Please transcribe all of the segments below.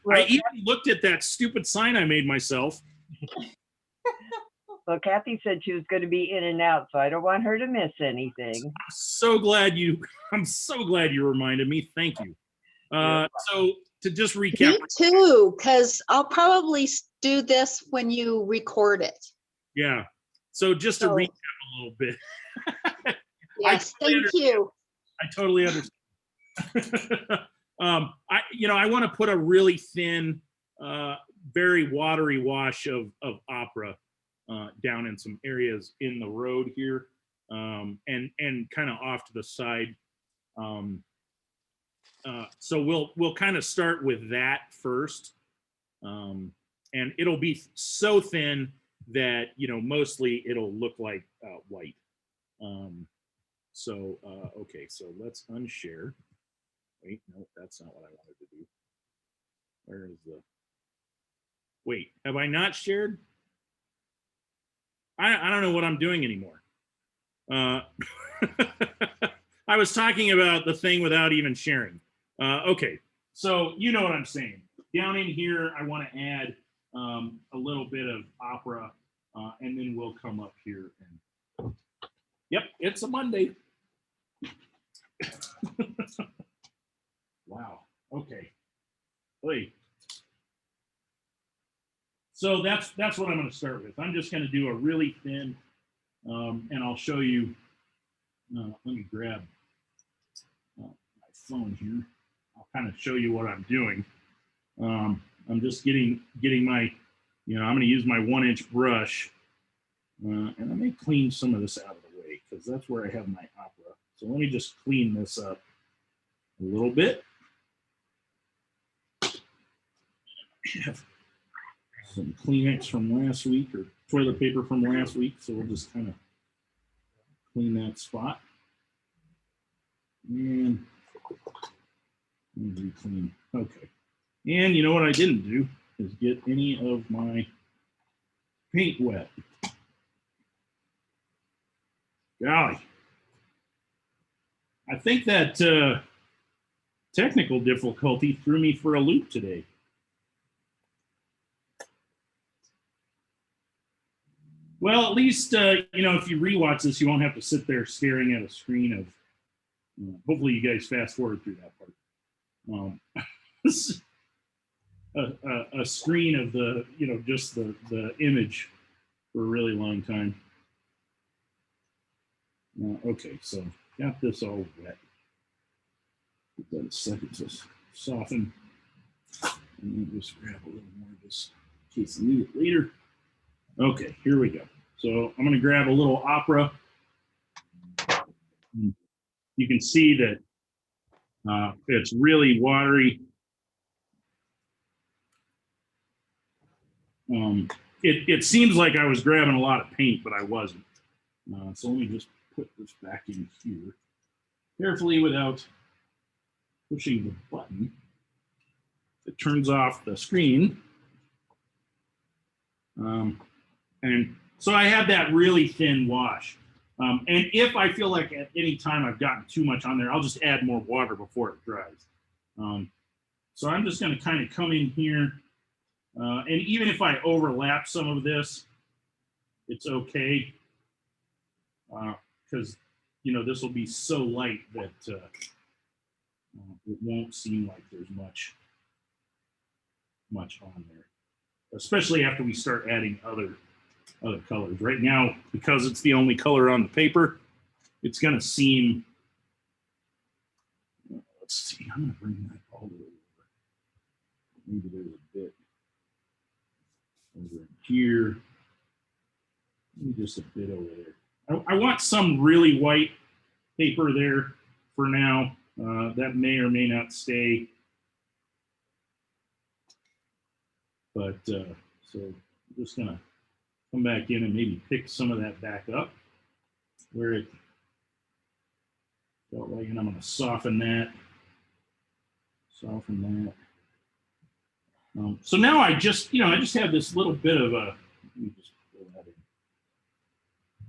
Well, I even looked at that stupid sign I made myself. well, Kathy said she was going to be in and out, so I don't want her to miss anything. I'm so glad you reminded me. Thank you. So to just recap. Me too, because I'll probably do this when you record it. Yeah. So just to recap a little bit. Yes, thank you. I totally understand. I want to put a really thin, very watery wash of opera down in some areas in the road here, and kind of off to the side. So we'll kind of start with that first, and it'll be so thin that mostly it'll look like white. Okay, so let's unshare. Wait, no, that's not what I wanted to do. Where is the? Wait, have I not shared? I don't know what I'm doing anymore. I was talking about the thing without even sharing. Okay, so you know what I'm saying. Down in here, I want to add a little bit of opera, and then we'll come up here and. Yep, it's a Monday. Wow. Okay. Wait. So that's what I'm going to start with. I'm just going to do a really thin, and I'll show you. Let me grab my phone here. I'll kind of show you what I'm doing. I'm just getting my, I'm going to use my 1-inch brush, and I may clean some of this out of the way because that's where I have my opera. So let me just clean this up a little bit. I have some Kleenex from last week or toilet paper from last week, so we'll just kind of clean that spot. And clean. Okay. And you know what I didn't do is get any of my paint wet. Golly. I think that technical difficulty threw me for a loop today. Well, at least, if you rewatch this, you won't have to sit there staring at a screen of, hopefully you guys fast forward through that part. A screen of the, just the image for a really long time. Okay, so got this all wet. Give that a second to soften. And then just grab a little more just in case I need it later. Okay, here we go. So I'm going to grab a little opera. You can see that it's really watery. It seems like I was grabbing a lot of paint, but I wasn't. So let me just put this back in here carefully without pushing the button. It turns off the screen. And so I have that really thin wash. And if I feel like at any time I've gotten too much on there, I'll just add more water before it dries. So I'm just going to kind of come in here. And even if I overlap some of this, it's okay. Because, this will be so light that it won't seem like there's much on there. Especially after we start adding other colors. Right now, because it's the only color on the paper, it's going to seem, let's see, I'm going to bring that all the way over. Maybe there's a bit over in here, maybe just a bit over there. I want some really white paper there for now. That may or may not stay. But so I'm just gonna come back in and maybe pick some of that back up where it felt like, and I'm gonna soften that. So now I just have this little bit of a, let me just pull that in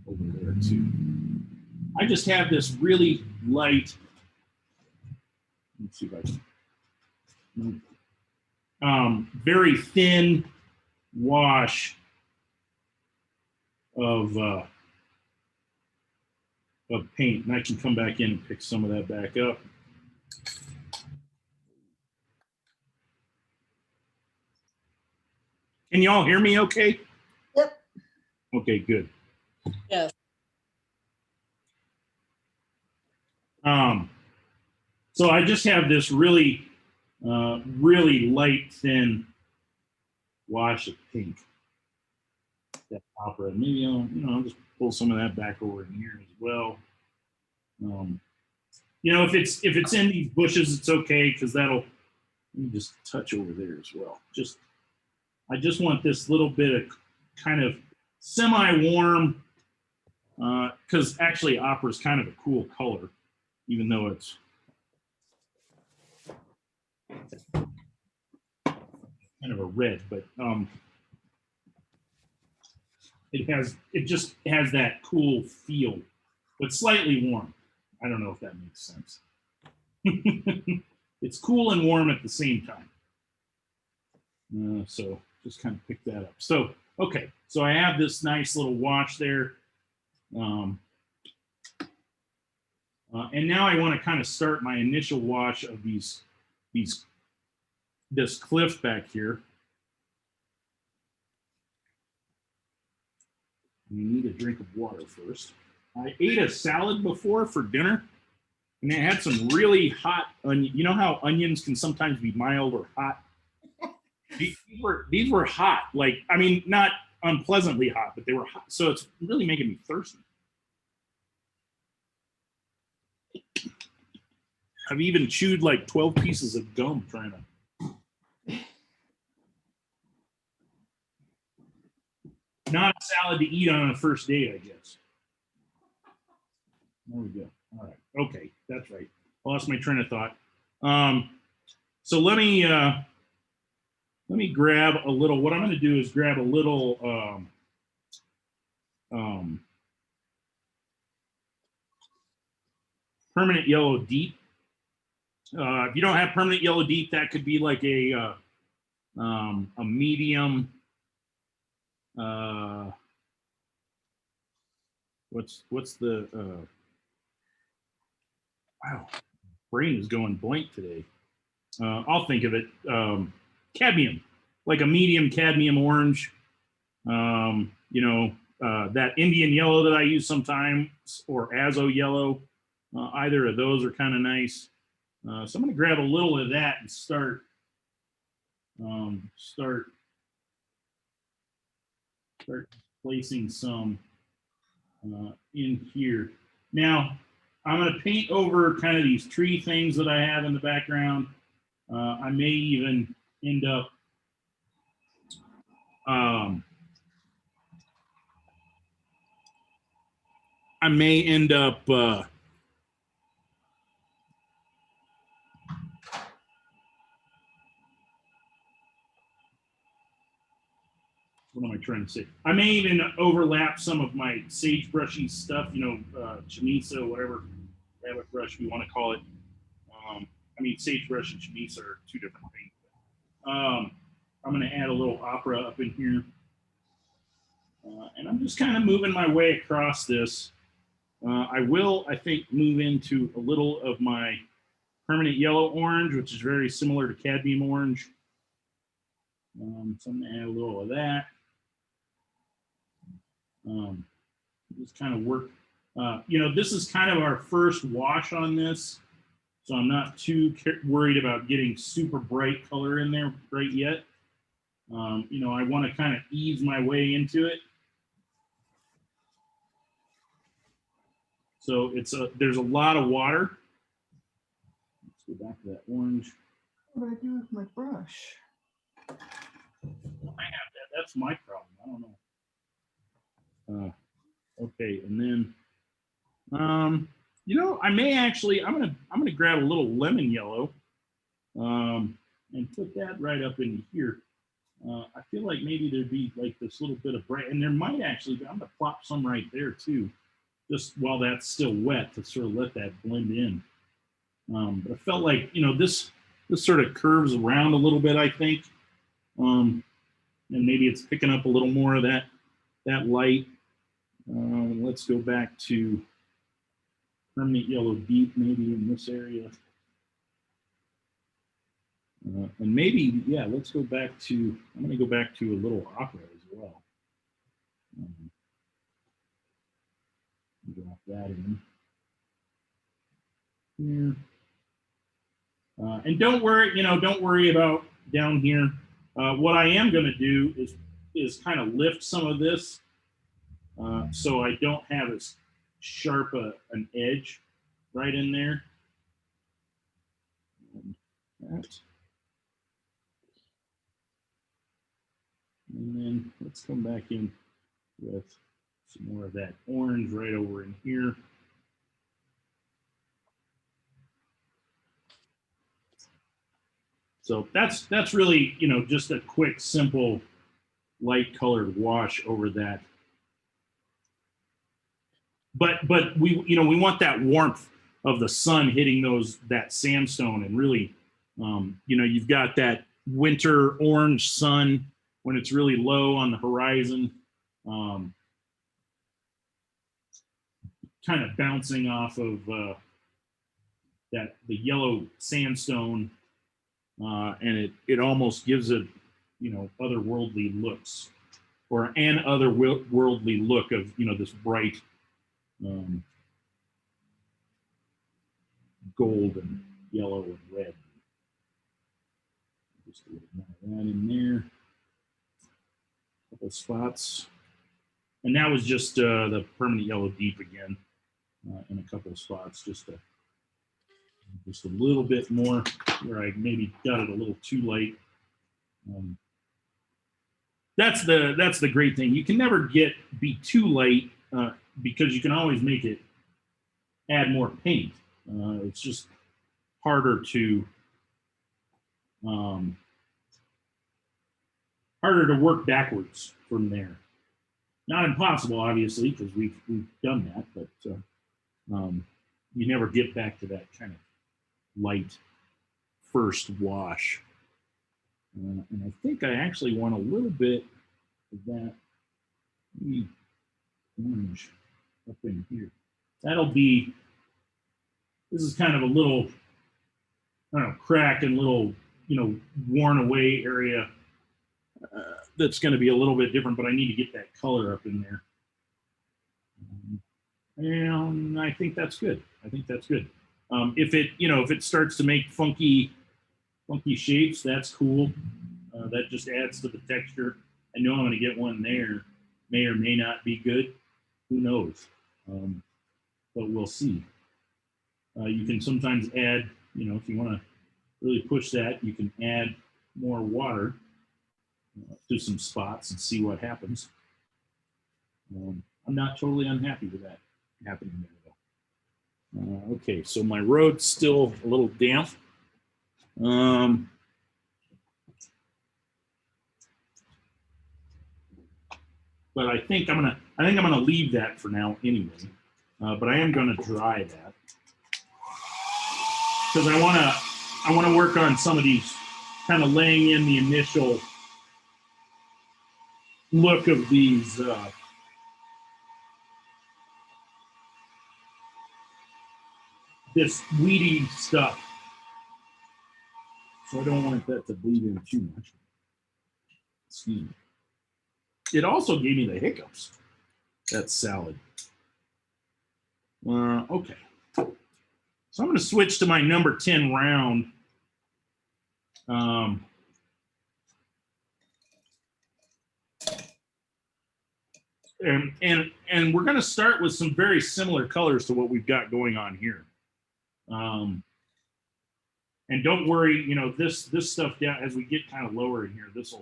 over there too. I just have this really light, let's see if I can, very thin wash of paint, and I can come back in and pick some of that back up. Can y'all hear me okay? Yep. Okay, good. Yes. So I just have this really, really light, thin wash of pink. That opera. Maybe I'll just pull some of that back over in here as well. If it's in these bushes, it's okay because that'll. Let me just touch over there as well. I just want this little bit of kind of semi-warm, because actually opera is kind of a cool color, even though it's kind of a red, but it just has that cool feel, but slightly warm. I don't know if that makes sense. It's cool and warm at the same time. So just kind of pick that up. So, okay, so I have this nice little wash there. And now I want to kind of start my initial wash of this cliff back here. You need a drink of water first. I ate a salad before for dinner, and it had some really hot onion. You know how onions can sometimes be mild or hot? These were hot. Like, I mean, not unpleasantly hot, but they were hot. So it's really making me thirsty. I've even chewed like 12 pieces of gum trying to. Not a salad to eat on a first date, I guess. There we go. All right. Okay, that's right. I lost my train of thought. So let me grab a little. What I'm going to do is grab a little permanent yellow deep. If you don't have permanent yellow deep, that could be like a medium. What's the wow, brain is going blank today. I'll think of it. Cadmium, like a medium cadmium orange. That Indian yellow that I use sometimes, or azo yellow. Either of those are kind of nice. So I'm going to grab a little of that and start placing some in here. Now, I'm going to paint over kind of these tree things that I have in the background. I may even end up what am I trying to say? I may even overlap some of my sagebrushy stuff, chamisa, whatever rabbit brush you want to call it. Sagebrush and chamisa are two different things. I'm going to add a little opera up in here. And I'm just kind of moving my way across this. I will, I think, move into a little of my permanent yellow orange, which is very similar to cadmium orange. So I'm going to add a little of that. Just kind of work. This is kind of our first wash on this, so I'm not too worried about getting super bright color in there right yet. I want to kind of ease my way into it. So there's a lot of water. Let's go back to that orange. What do I do with my brush? I have that. That's my problem. I don't know. Okay, and then I may actually I'm gonna grab a little lemon yellow and put that right up into here. I feel like maybe there'd be like this little bit of bright, and there might actually be, I'm gonna plop some right there too, just while that's still wet to sort of let that blend in. But I felt like this this sort of curves around a little bit, I think. And maybe it's picking up a little more of that light. Let's go back to permanent yellow deep, maybe in this area. And maybe, yeah, let's go back to, I'm going to go back to a little opera as well. Drop that in here. And don't worry, don't worry about down here. What I am going to do is kind of lift some of this so I don't have as sharp an edge right in there. And then let's come back in with some more of that orange right over in here. So that's really, just a quick, simple, light colored wash over that. But we want that warmth of the sun hitting that sandstone, and really, you've got that winter orange sun when it's really low on the horizon, kind of bouncing off of the yellow sandstone, and it almost gives it, otherworldly looks, or an otherworldly look of, this bright gold and yellow and red. Just a little more of that in there. A couple spots. And that was just the permanent yellow deep again in a couple of spots, just a little bit more where I maybe got it a little too light. That's the great thing. You can never be too light because you can always make it add more paint. It's just harder to work backwards from there. Not impossible, obviously, because we've done that, but you never get back to that kind of light first wash. And I think I actually want a little bit of that orange up in here. This is kind of a little, I don't know, cracked and little, worn away area that's going to be a little bit different, but I need to get that color up in there. And I think that's good. If it starts to make funky shapes, that's cool. That just adds to the texture. I know I'm going to get one there. May or may not be good. Who knows? But we'll see. You can sometimes add, if you want to really push that, you can add more water to some spots and see what happens. I'm not totally unhappy with that happening there, though. Okay, so my road's still a little damp. But I think I'm gonna leave that for now anyway. But I am gonna dry that because I wanna work on some of these, kind of laying in the initial look of these this weedy stuff. So I don't want that to bleed in too much. See. It also gave me the hiccups, that salad. Okay. So I'm going to switch to my number 10 round. And we're going to start with some very similar colors to what we've got going on here. And don't worry, this stuff down as we get kind of lower in here, this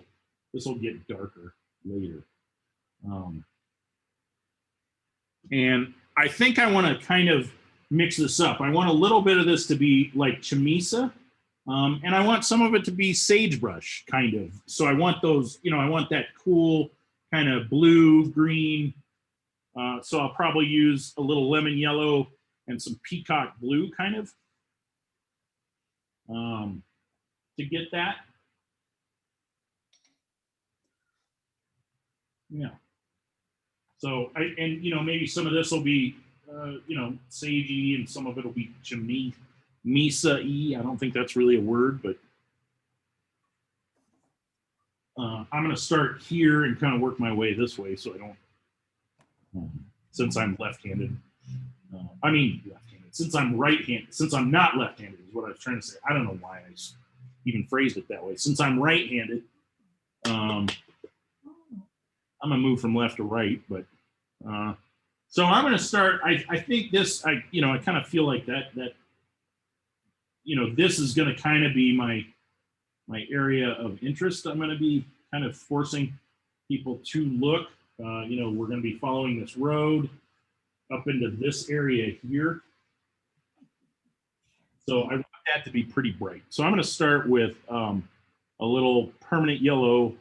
will get darker later. And I think I want to kind of mix this up. I want a little bit of this to be like chamisa, and I want some of it to be sagebrush, kind of. So I want those, I want that cool kind of blue, green. So I'll probably use a little lemon yellow and some peacock blue, kind of. to get that. Yeah. So, and you know, maybe some of this will be, you know, sagey, and some of it will be misa-y. I don't think that's really a word, but I'm going to start here and kind of work my way this way, so I don't, since I'm left-handed. I mean, left-handed. Since I'm right-handed, since I'm not left-handed is what I was trying to say. I don't know why I even phrased it that way. Since I'm right-handed, I'm gonna move from left to right, but so I'm gonna start. I think this. I kind of feel like that this is gonna kind of be my area of interest. I'm gonna be kind of forcing people to look. We're gonna be following this road up into this area here. So I want that to be pretty bright. So I'm gonna start with a little permanent yellow.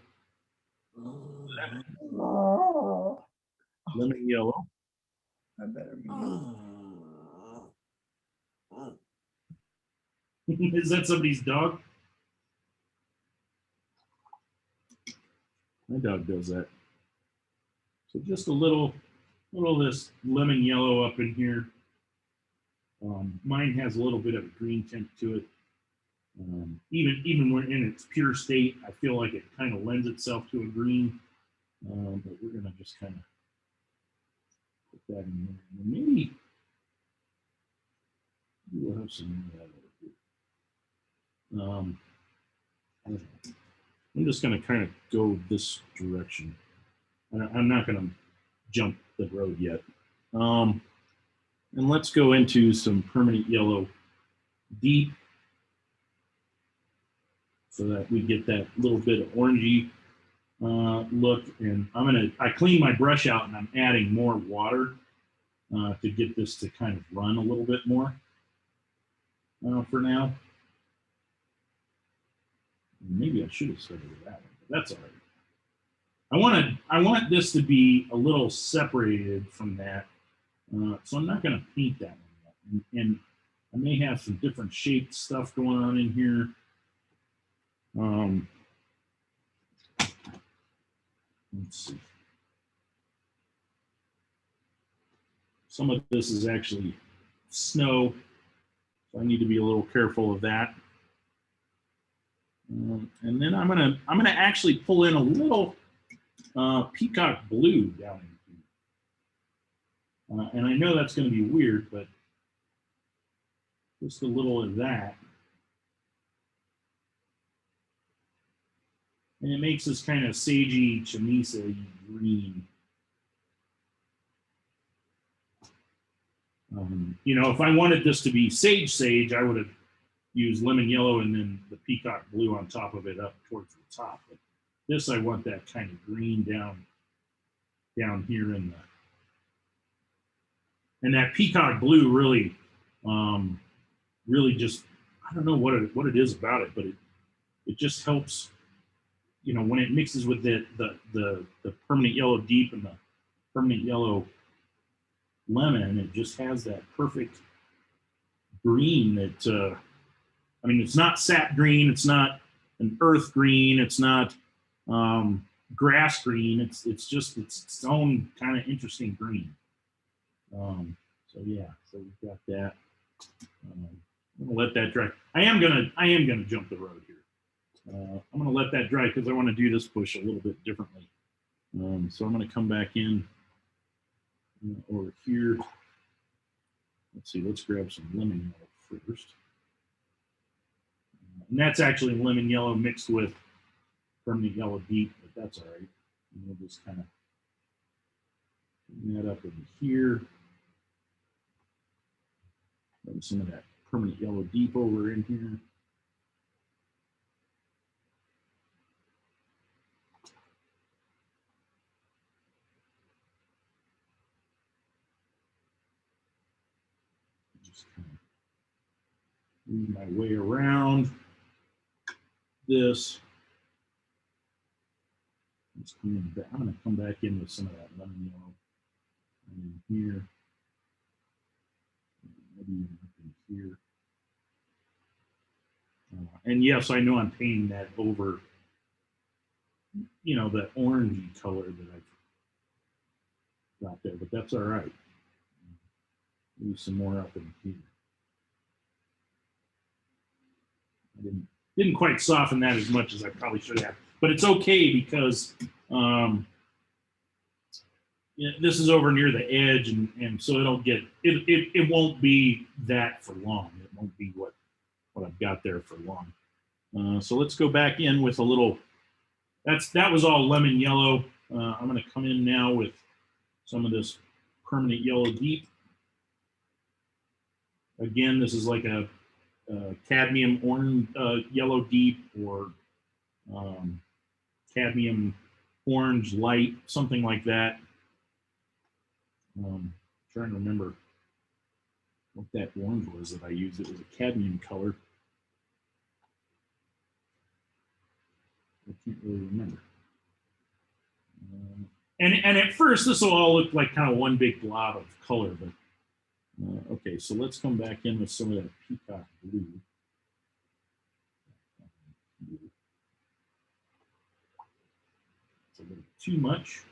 Lemon yellow. I better be. Is that somebody's dog? My dog does that. So just a little of this lemon yellow up in here. Mine has a little bit of a green tint to it. Even when in its pure state, I feel like it kind of lends itself to a green. But we're gonna just kind of put that in there. And maybe we'll have some of that over here. I'm just gonna kind of go this direction. I'm not gonna jump the road yet. And let's go into some permanent yellow deep, so that we get that little bit of orangey look. And I clean my brush out, and I'm adding more water to get this to kind of run a little bit more for now. Maybe I should have started with that one, but that's all right. I want this to be a little separated from that, so I'm not going to paint that one yet. And I may have some different shaped stuff going on in here. Let's see. Some of this is actually snow, so I need to be a little careful of that. And then I'm gonna actually pull in a little peacock blue down in here. And I know that's going to be weird, but just a little of that. And it makes this kind of sagey, chamisa green. If I wanted this to be sage, I would have used lemon yellow and then the peacock blue on top of it up towards the top. But this, I want that kind of green down here in and that peacock blue really just, I don't know what it is about it, but it just helps. When it mixes with the permanent yellow deep and the permanent yellow lemon, it just has that perfect green that, it's not sap green, it's not an earth green, it's not grass green, it's just its own kind of interesting green. So we've got that. I'm gonna let that dry. I am gonna jump the road here. I'm going to let that dry because I want to do this bush a little bit differently. So I'm going to come back in over here. Let's see, let's grab some lemon yellow first. And that's actually lemon yellow mixed with permanent yellow deep, but that's all right. And we'll just kind of bring that up in here. Bring some of that permanent yellow deep over in here. Just kind of move my way around this. I'm going to come back in with some of that lemon yellow in here. Maybe even up in here. And yes, I know I'm painting that over, you know, the orangey color that I've got there, but that's all right. Use some more up in here. I didn't quite soften that as much as I probably should have, but it's okay because yeah, this is over near the edge, and so it'll get it won't be that for long. It won't be what I've got there for long. So let's go back in with a little. That was all lemon yellow. I'm going to come in now with some of this permanent yellow deep. Again, this is like a cadmium orange yellow deep, or cadmium orange light, something like that. Trying to remember what that orange was that I used. It was a cadmium color. I can't really remember. And at first, this will all look like kind of one big blob of color, but okay, so let's come back in with some of that peacock blue. It's a little too much.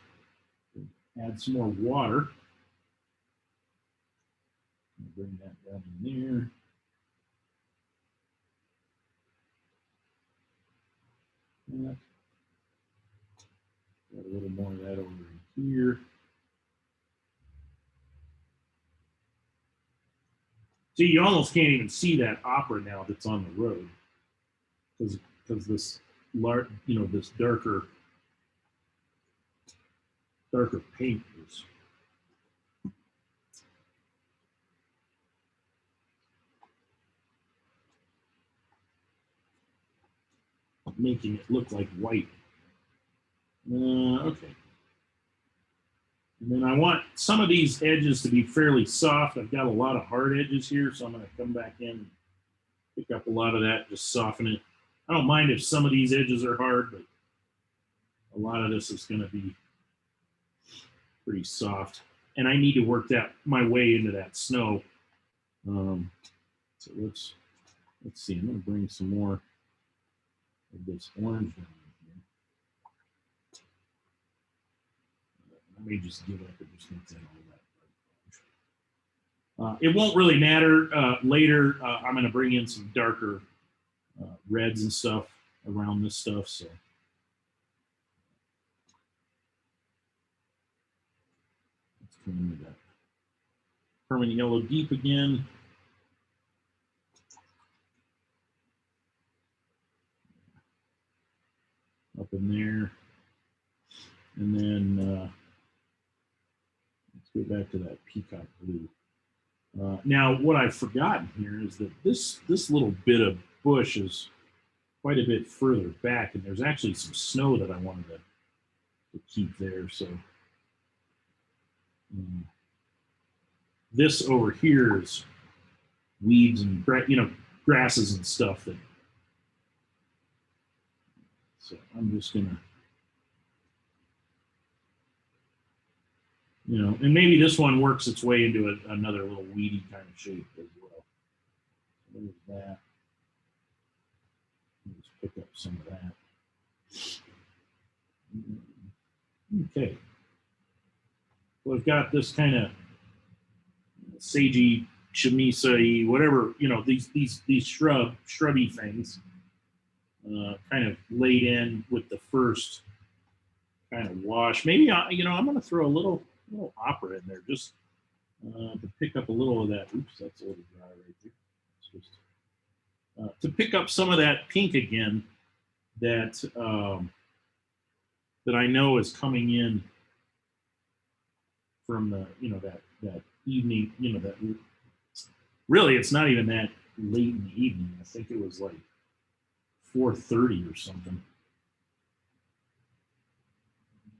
Add some more water. Bring that down in there. Got a little more of that over in here. See, you almost can't even see that opera now that's on the road, because this this darker paint is making it look like white. Okay. And then I want some of these edges to be fairly soft. I've got a lot of hard edges here, so I'm going to come back in and pick up a lot of that, just soften it. I don't mind if some of these edges are hard, but a lot of this is going to be pretty soft. And I need to work my way into that snow. So let's see. I'm going to bring some more of this orange down here. I may just give up and just mix in all that. It won't really matter later. I'm going to bring in some darker reds and stuff around this stuff. So let's come into that permanent yellow deep again. Up in there. And then let's go back to that peacock blue. Now, what I've forgotten here is that this little bit of bush is quite a bit further back, and there's actually some snow that I wanted to keep there. So this over here is weeds and grasses and stuff. So I'm just gonna, and maybe this one works its way into another little weedy kind of shape as well. So there's that. Let's pick up some of that. Okay. So I've got this kind of sagey, chamisa-y, whatever, these shrubby things kind of laid in with the first kind of wash. Maybe I'm going to throw a little opera in there just to pick up a little of that. Oops, that's a little dry right there. It's just to pick up some of that pink again that that I know is coming in from the that evening. That really it's not even that late in the evening. I think it was like 4:30 or something.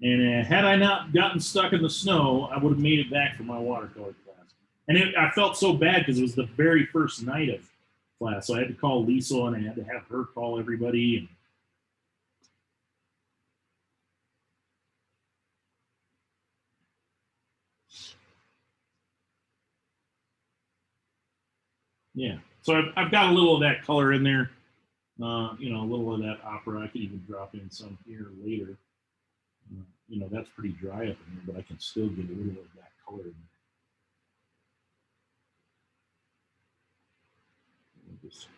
And had I not gotten stuck in the snow, I would have made it back for my watercolor class. And I felt so bad because it was the very first night of class. So I had to call Lisa and I had to have her call everybody. And yeah, so I've got a little of that color in there. You know, a little of that opera. I could even drop in some here later. You know, that's pretty dry up in here, but I can still get a little of that color in there. Just,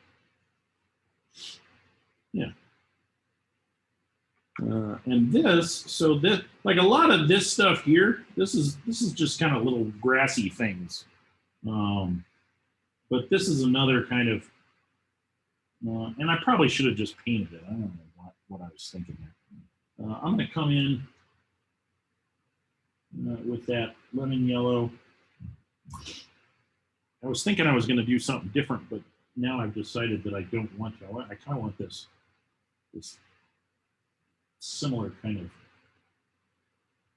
yeah. And this, so this, like a lot of this stuff here, this is just kind of little grassy things. But this is another kind of, and I probably should have just painted it. I don't know what I was thinking there. I'm going to come in with that lemon yellow. I was thinking I was going to do something different, but now I've decided that I don't want to. I kind of want this similar kind of,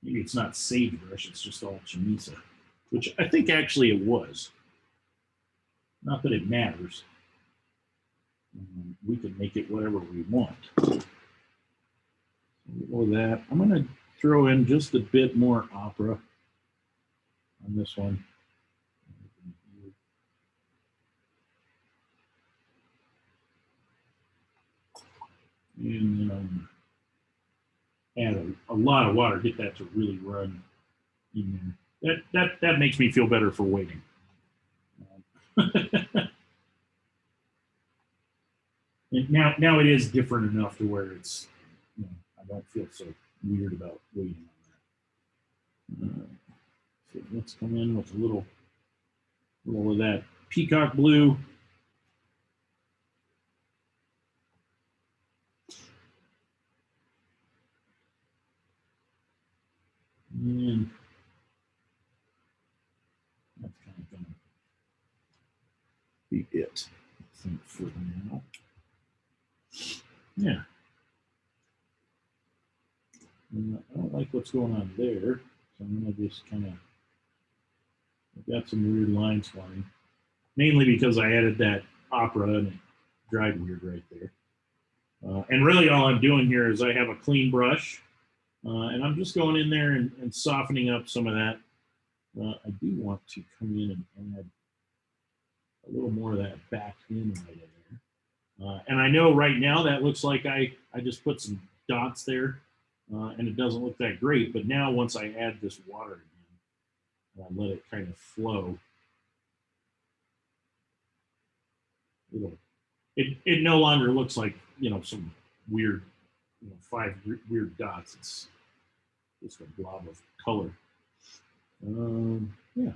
maybe it's not sagebrush, it's just all chamisa, which I think actually it was. Not that it matters. We can make it whatever we want. With that, I'm going to throw in just a bit more opera on this one. And add a lot of water, get that to really run in there. That makes me feel better for waiting. And now it is different enough to where it's, you know, I don't feel so weird about waiting on that. So let's come in with a little of that peacock blue. And that's kind of going to be it, I think, for now. Yeah. I don't like what's going on there, so I'm going to just kind of, I've got some weird lines forming, mainly because I added that opera and it dried weird right there. And really all I'm doing here is I have a clean brush, and I'm just going in there and softening up some of that. I do want to come in and add a little more of that back in right in there. And I know right now that looks like I just put some dots there, and it doesn't look that great. But now once I add this water again, and I let it kind of flow, it no longer looks like, you know, some weird, you know, 5 weird dots. It's just a blob of color. Yeah.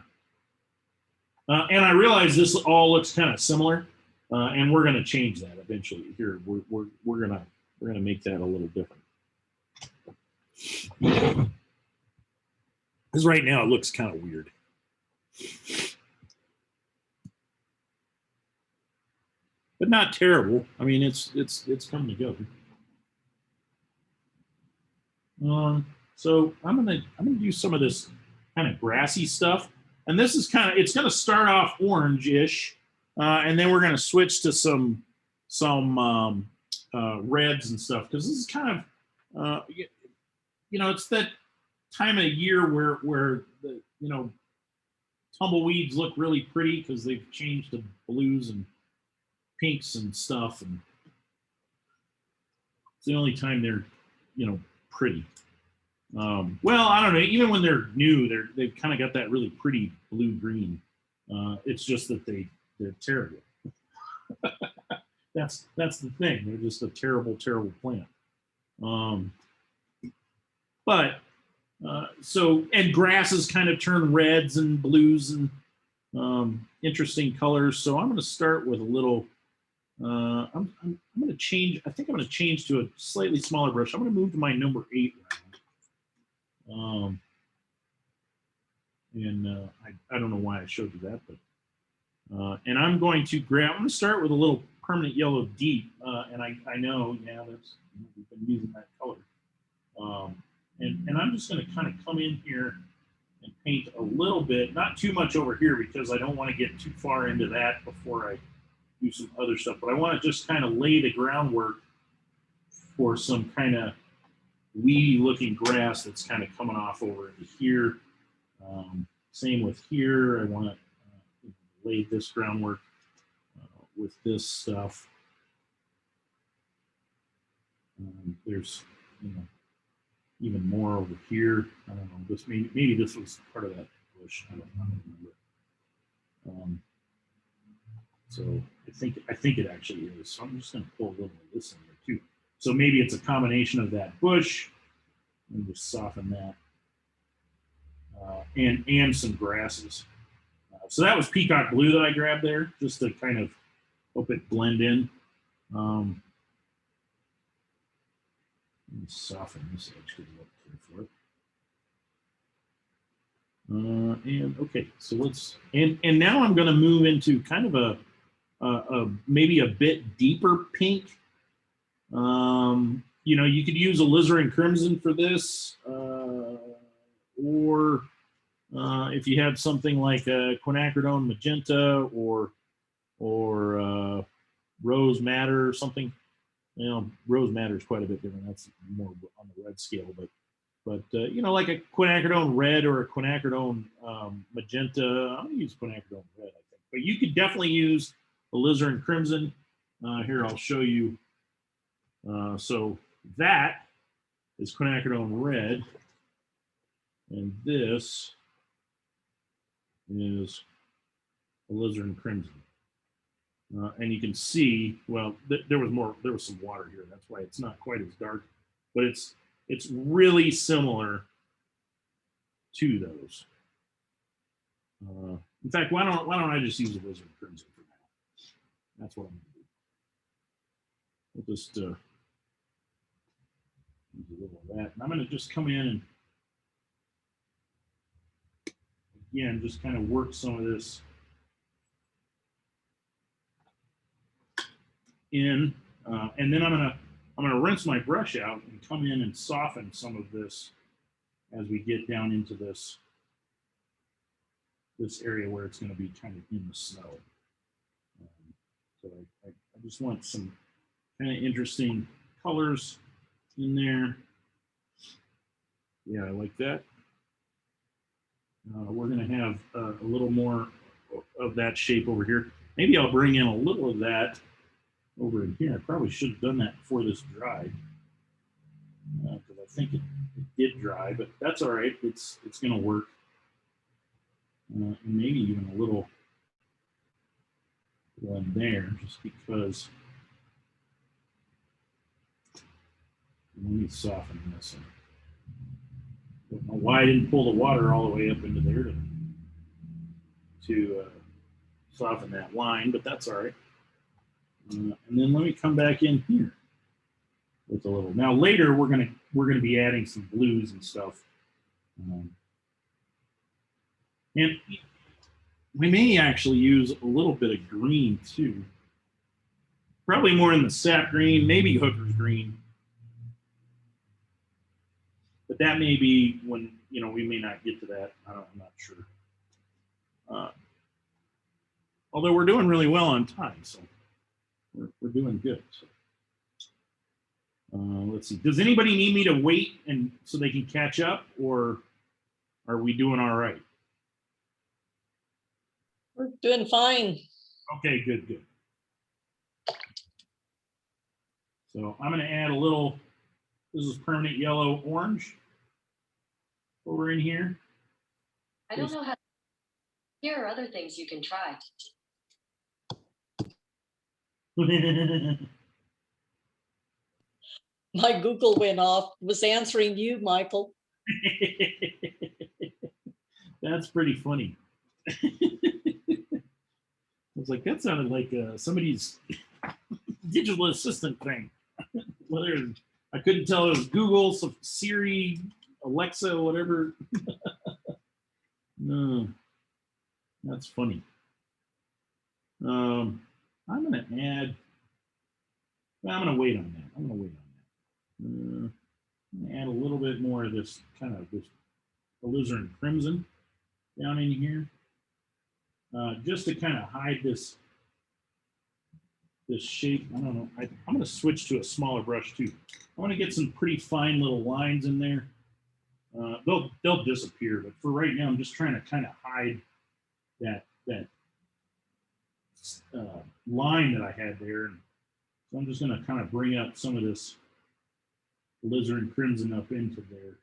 And I realize this all looks kind of similar, and we're going to change that eventually. Here, we're gonna make that a little different. Because right now it looks kind of weird. But not terrible. I mean, it's coming together. So I'm gonna do some of this kind of grassy stuff, and this is it's gonna start off orange-ish, and then we're gonna switch to some reds and stuff, because this is kind of you know, it's that time of year where the, you know, tumbleweeds look really pretty because they've changed to blues and pinks and stuff, and it's the only time they're, you know, pretty. Well, I don't know. Even when they're new, they've kind of got that really pretty blue green. It's just that they're terrible. That's the thing. They're just a terrible plant. But so, and grasses kind of turn reds and blues and interesting colors. So I'm going to start with a little. I'm going to change. I think I'm going to change to a slightly smaller brush. I'm going to move to my number 8 round. I don't know why I showed you that, but and I'm going to start with a little permanent yellow deep, and I know, yeah, we've been using that color, and I'm just going to kind of come in here and paint a little bit, not too much over here because I don't want to get too far into that before I do some other stuff, but I want to just kind of lay the groundwork for some kind of weedy looking grass that's kind of coming off over into here. Same with here. I want to lay this groundwork with this stuff. There's, you know, even more over here. I don't know. This maybe this was part of that bush. I don't remember. So I think it actually is. So I'm just going to pull a little of this in there too. So maybe it's a combination of that bush. Let me just soften that, and some grasses. So that was peacock blue that I grabbed there, just to kind of help it blend in. Let me soften this edge because I don't care for it. And okay, so let's and now I'm going to move into kind of a maybe a bit deeper pink. You know, you could use alizarin crimson for this, or if you have something like a quinacridone magenta or rose madder or something. You know, rose madder is quite a bit different. That's more on the red scale, but you know, like a quinacridone red or a quinacridone magenta. I'm gonna use quinacridone red, I think, but you could definitely use alizarin crimson. Here, I'll show you. So that is quinacridone red, and this is alizarin crimson. And you can see, well, there was some water here. That's why it's not quite as dark, but it's really similar to those. In fact, why don't I just use alizarin crimson for now? That's what I'm going to do. We'll just use a little of that, and I'm going to just come in and again just kind of work some of this in, and then I'm gonna rinse my brush out and come in and soften some of this as we get down into this area where it's going to be kind of in the snow. So I just want some kind of interesting colors in there. Yeah, I like that. We're going to have a little more of that shape over here. Maybe I'll bring in a little of that over in here. I probably should have done that before this dried, because I think it did dry, but that's all right. It's going to work. And maybe even a little in there, just because. Let me soften this. I don't know why I didn't pull the water all the way up into there to soften that line, but that's all right. And then let me come back in here with a little. Now later we're gonna be adding some blues and stuff, and we may actually use a little bit of green too. Probably more in the sap green, maybe hooker's green, but that may be when, you know, we may not get to that. I'm not sure. Although we're doing really well on time, so we're doing good. So. Let's see. Does anybody need me to wait and so they can catch up, or are we doing all right? We're doing fine. Okay, good. So I'm going to add a little. This is permanent yellow orange over in here. I don't know how. Here are other things you can try. My Google went off, was answering you, Michael. That's pretty funny. I was like, that sounded like somebody's digital assistant thing. Whether I couldn't tell it was Google, Siri, Alexa, whatever. No, that's funny. I'm gonna add. Well, I'm gonna wait on that. I'm gonna add a little bit more of this kind of this alizarin crimson down in here, just to kind of hide this shape. I don't know. I'm going to switch to a smaller brush too. I want to get some pretty fine little lines in there. They'll disappear, but for right now, I'm just trying to kind of hide that line that I had there. So I'm just going to kind of bring up some of this alizarin crimson up into there.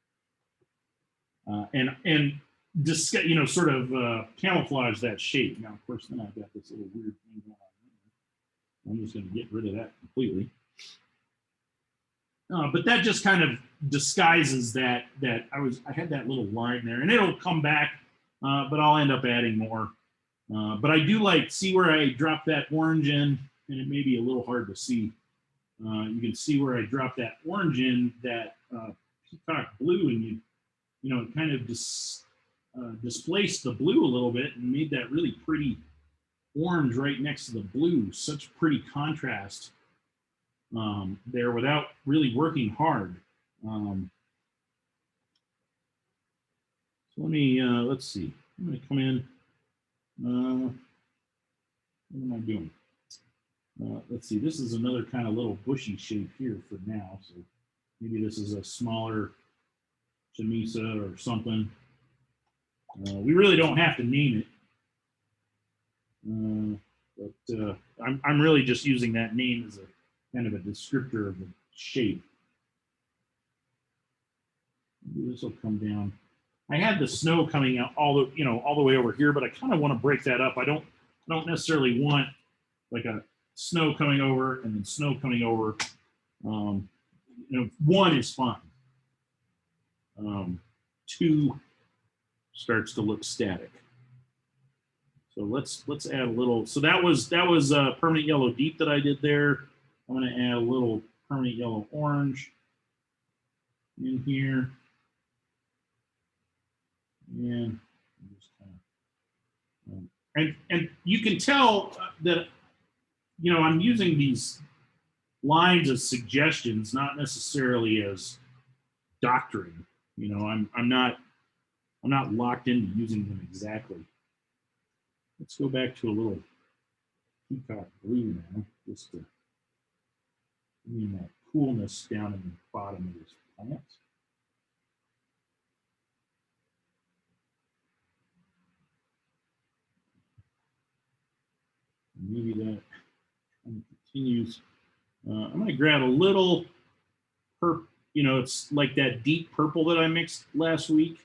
And just, you know, sort of camouflage that shape. Now, of course, then I've got this little weird thing going on. I'm just going to get rid of that completely. But that just kind of disguises that I had that little line there, and it'll come back, but I'll end up adding more. But I do like, see where I drop that orange in, and it may be a little hard to see. You can see where I drop that orange in, that peacock blue, and you know, it kind of displaced the blue a little bit and made that really pretty orange right next to the blue. Such pretty contrast there without really working hard. So let me, let's see. I'm going to come in. What am I doing? Let's see. This is another kind of little bushy shape here for now. So maybe this is a smaller chamisa or something. We really don't have to name it. But I'm really just using that name as a kind of a descriptor of the shape. Maybe this will come down. I had the snow coming out all the way over here, but I kind of want to break that up. I don't necessarily want like a snow coming over and then snow coming over. You know, one is fine. Two starts to look static. So let's add a little. So that was permanent yellow deep that I did there. I'm going to add a little permanent yellow orange in here. And just kind of, and you can tell that, you know, I'm using these lines as suggestions, not necessarily as doctrine. You know, I'm not locked into using them exactly. Let's go back to a little peacock blue now, just to bring that coolness down in the bottom of this plant. Maybe that continues. I'm going to grab a little purple, you know, it's like that deep purple that I mixed last week.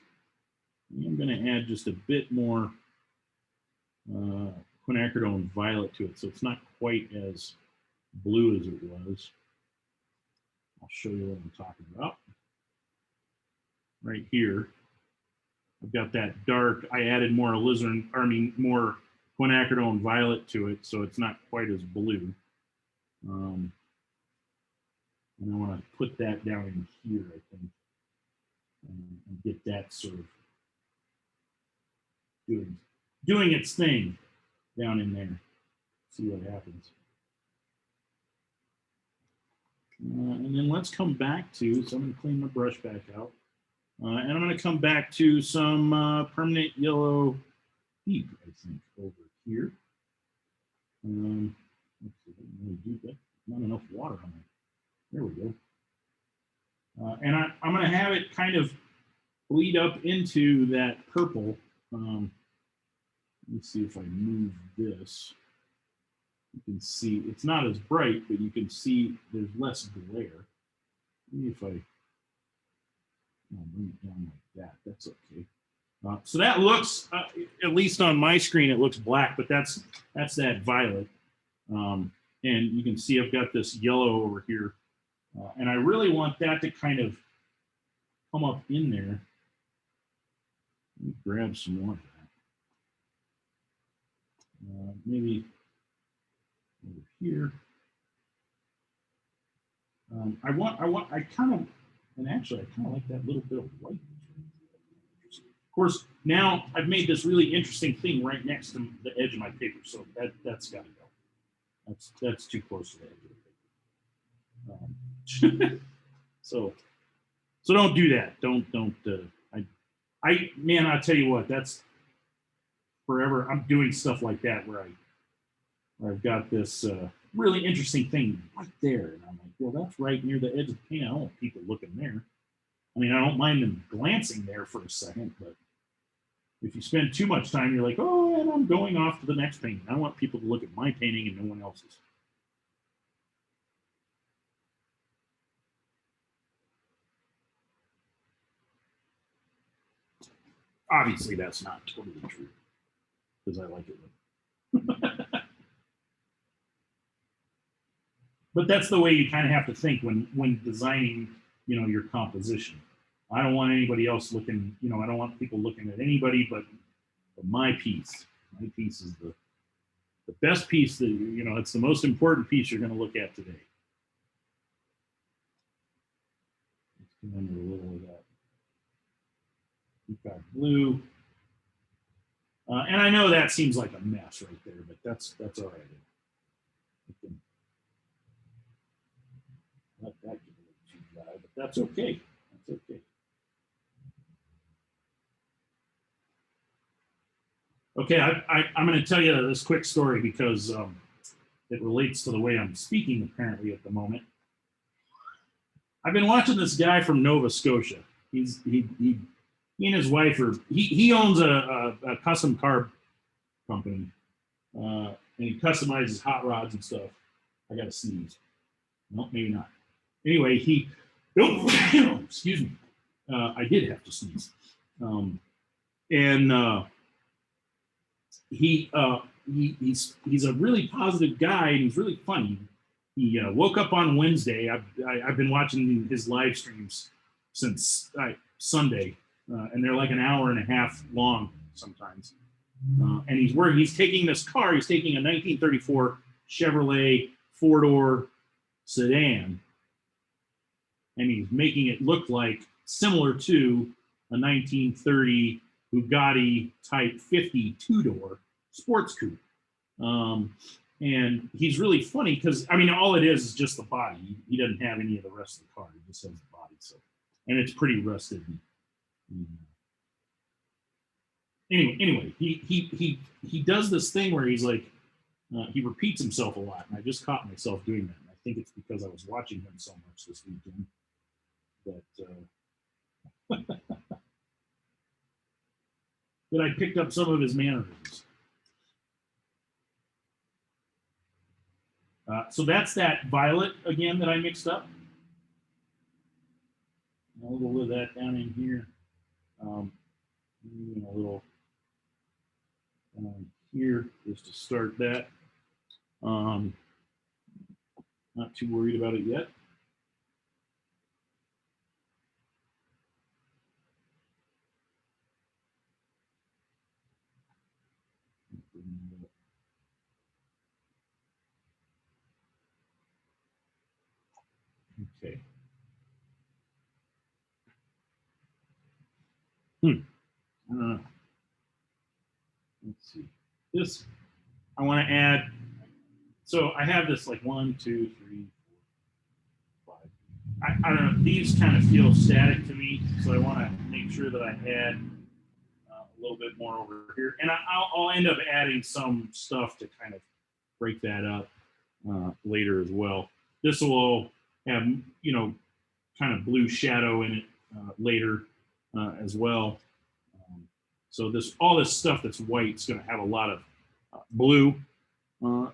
I'm going to add just a bit more quinacridone violet to it, so it's not quite as blue as it was. I'll show you what I'm talking about. Right here, I've got that dark. I added more alizarin, more quinacridone violet to it, so it's not quite as blue. And I want to put that down in here, I think, and get that sort of doing its thing down in there. See what happens. And then let's come back to, so I'm going to clean my brush back out. And I'm going to come back to some permanent yellow deep, I think, over here. Let's see, I didn't really do that. Not enough water on it. There we go. And I'm going to have it kind of bleed up into that purple. Let me see if I move this. You can see it's not as bright, but you can see there's less glare. Maybe if I bring it down like that, that's okay. So that looks, at least on my screen, it looks black, but that's that violet. And you can see I've got this yellow over here. And I really want that to kind of come up in there. Let me grab some more of that. Maybe over here. I kind of like that little bit of white. Of course, now I've made this really interesting thing right next to the edge of my paper, so that's got to go. That's too close to the edge of the paper. So don't do that. Man, I tell you what, that's forever. I'm doing stuff like that where I've got this really interesting thing right there, and I'm like, well, that's right near the edge of the paint. I don't want people looking there. I mean, I don't mind them glancing there for a second, but if you spend too much time, you're like, oh, and I'm going off to the next painting. I want people to look at my painting and no one else's. Obviously, that's not totally true because I like it. But that's the way you kind of have to think when designing, your composition. I don't want anybody else looking, I don't want people looking at anybody but my piece. My piece is the best piece that, it's the most important piece you're going to look at today. Let's come under a little of that. We've got blue. And I know that seems like a mess right there, but that's all right. Let that get a little too dry, but that's okay. That's okay. Okay, I'm going to tell you this quick story because it relates to the way I'm speaking apparently at the moment. I've been watching this guy from Nova Scotia. He and his wife he owns a custom car company, and he customizes hot rods and stuff. I got to sneeze. No, maybe not. Anyway, excuse me. I did have to sneeze. He's a really positive guy, and he's really funny. He woke up on Wednesday. I've been watching his live streams since Sunday, and they're like an hour and a half long sometimes. And he's taking this car. He's taking a 1934 Chevrolet 4-door sedan, and he's making it look like similar to a 1930 Bugatti Type 50 2-door sports coupe. And he's really funny because, all it is just the body. He doesn't have any of the rest of the car. He just has the body. So, and it's pretty rusted. Anyway, he does this thing where he's like, he repeats himself a lot. And I just caught myself doing that. And I think it's because I was watching him so much this weekend that I picked up some of his mannerisms. So that's that violet again that I mixed up. A little bit of that down in here. A little here just to start that. Not too worried about it yet. Okay. Let's see. This, I want to add. So I have this like 1, 2, 3, 4, 5. I don't know. These kind of feel static to me, so I want to make sure that I add a little bit more over here, and I'll end up adding some stuff to kind of break that up later as well. This will have kind of blue shadow in it later as well. So all this stuff that's white is going to have a lot of blue and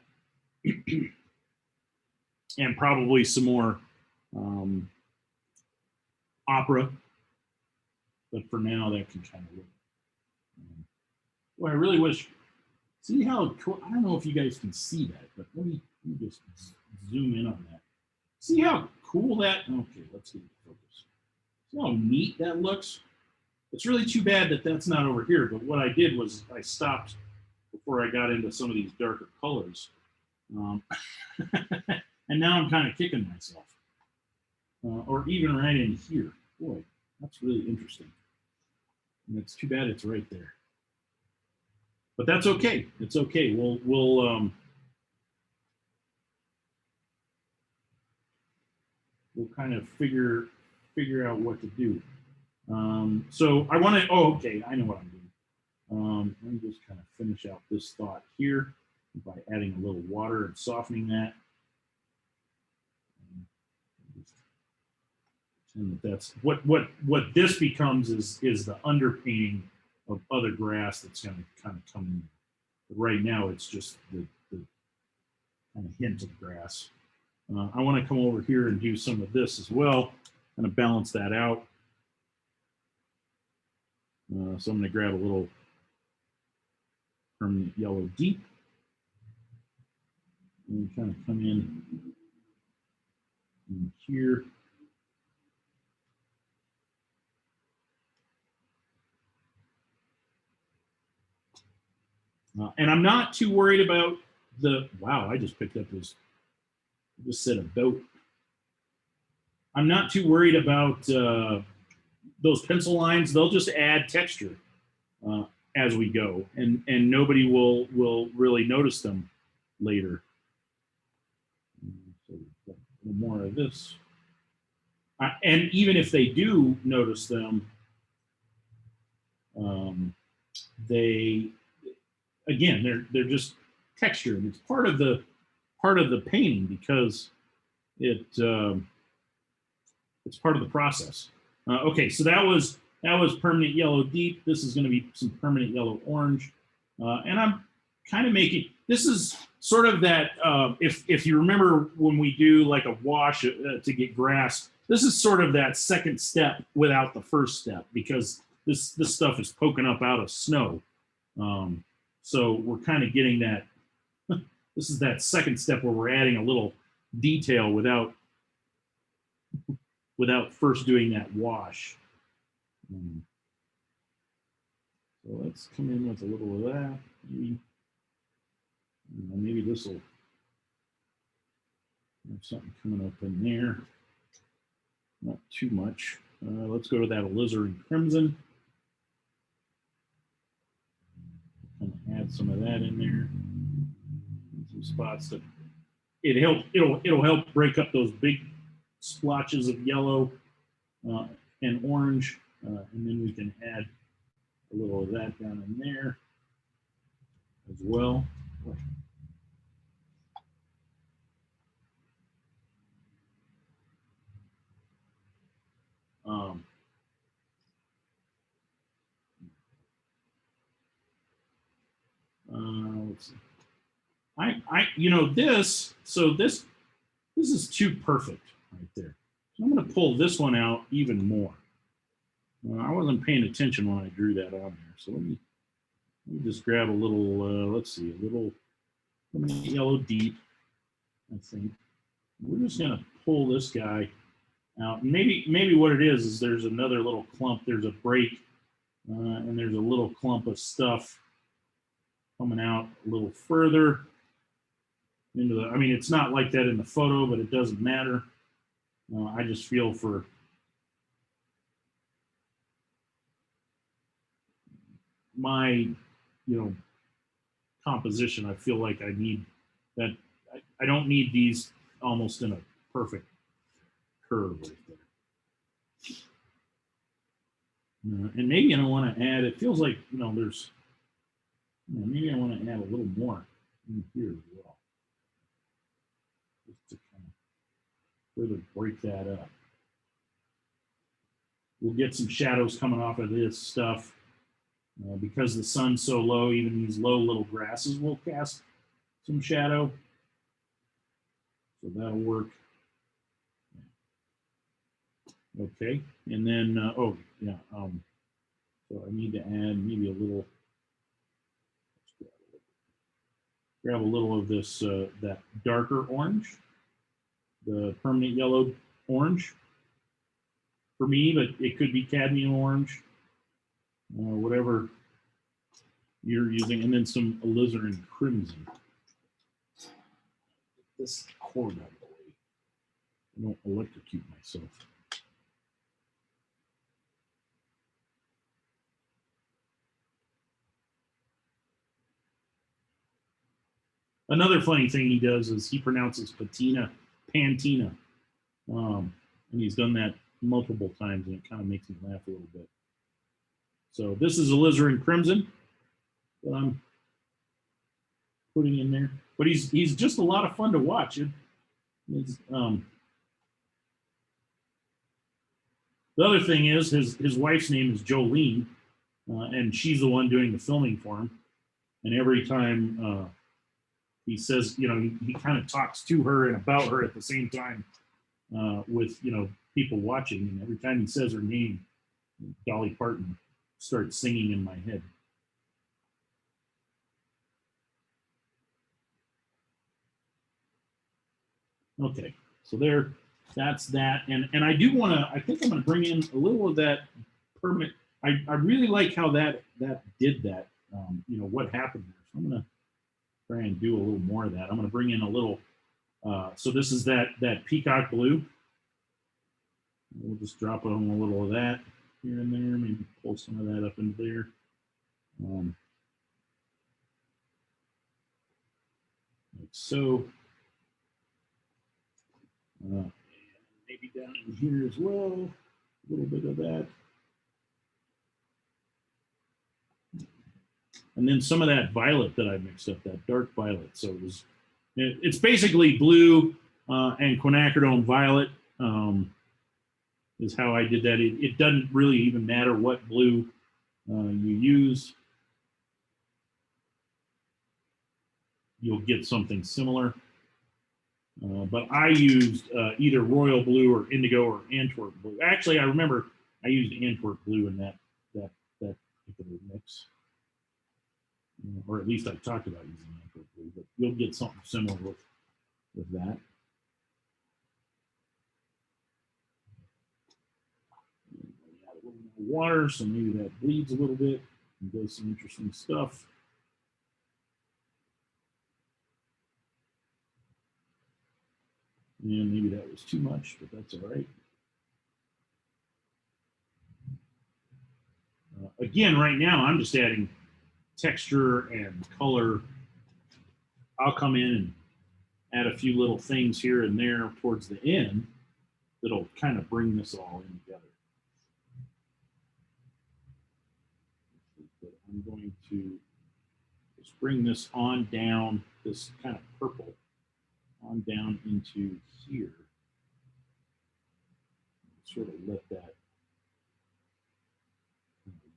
probably some more opera. But for now, that can kind of look. Well, I really wish. See how cool? I don't know if you guys can see that, but let me just zoom in on that. See how cool that? Okay, let's get it focused. See how neat that looks? It's really too bad that that's not over here, but what I did was I stopped before I got into some of these darker colors. And now I'm kind of kicking myself. Or even right in here. Boy, that's really interesting. And it's too bad it's right there. But that's okay. It's okay. We'll kind of figure out what to do. So I want to, okay, I know what I'm doing. Let me just kind of finish out this thought here by adding a little water and softening that. And that's what this becomes is the underpainting of other grass that's going to kind of come in. But right now it's just the kind of hint of grass. I want to come over here and do some of this as well, kind of balance that out. So I'm going to grab a little permanent yellow deep and kind of come in here. And I'm not too worried about the, wow, I just picked up this, just said a boat. I'm not too worried about those pencil lines. They'll just add texture as we go, and nobody will really notice them later. So a little more of this. And even if they do notice them, they, again, they're just texture, and it's part of the painting because it's part of the process. Okay, so that was permanent yellow deep. This is going to be some permanent yellow orange, and I'm kind of making, this is sort of that, if you remember when we do like a wash to get grass, this is sort of that second step without the first step, because this stuff is poking up out of snow. So we're kind of getting that, this is that second step where we're adding a little detail without first doing that wash. So let's come in with a little of that. Maybe this will have something coming up in there. Not too much. Let's go to that alizarin crimson. Kind of add some of that in there. Some spots that it'll help break up those big splotches of yellow and orange, and then we can add a little of that down in there as well. Let's see. This is too perfect right there. So I'm going to pull this one out even more. I wasn't paying attention when I drew that on there. So let me just grab a little, let's see, a little yellow deep, I think. We're just going to pull this guy out. Maybe what it is there's another little clump. There's a break, and there's a little clump of stuff coming out a little further into the, I mean, it's not like that in the photo, but it doesn't matter. I just feel for my, composition, I feel like I need that. I don't need these almost in a perfect curve right there. And maybe I don't want to add, it feels like, there's, maybe I want to add a little more in here as well. Just to kind of further break that up. We'll get some shadows coming off of this stuff. Because the sun's so low, even these low little grasses will cast some shadow. So that'll work. Okay, and then, so I need to add maybe a little, grab a little of this, that darker orange, the permanent yellow orange for me, but it could be cadmium orange, whatever you're using, and then some alizarin crimson. This cord out of the way. I don't electrocute myself. Another funny thing he does is he pronounces patina, pantina. And he's done that multiple times, and it kind of makes me laugh a little bit. So this is alizarin crimson that I'm putting in there. But he's just a lot of fun to watch. The other thing is his wife's name is Jolene, and she's the one doing the filming for him. And every time he says, he kind of talks to her and about her at the same time with, people watching. And every time he says her name, Dolly Parton, start singing in my head. Okay, so that's that. And I do want to, I think I'm going to bring in a little of that permanent. I really like how that did that, you know, what happened there. So I'm going to try and do a little more of that. I'm going to bring in a little, so this is that peacock blue. We'll just drop on a little of that here and there, maybe pull some of that up into there. Like so. And maybe down in here as well, a little bit of that. And then some of that violet that I mixed up, that dark violet. So it's basically blue and quinacridone violet is how I did that. It doesn't really even matter what blue you use. You'll get something similar. But I used either royal blue or indigo or Antwerp blue. Actually, I remember I used Antwerp blue in that particular mix. Or at least I talked about using Antwerp blue, but you'll get something similar with that. Add a little more water, so maybe that bleeds a little bit and does some interesting stuff. And maybe that was too much, but that's all right. Again, right now, I'm just adding texture and color. I'll come in and add a few little things here and there towards the end that'll kind of bring this all in together. But I'm going to just bring this on down, this kind of purple, on down into here. Sort of let that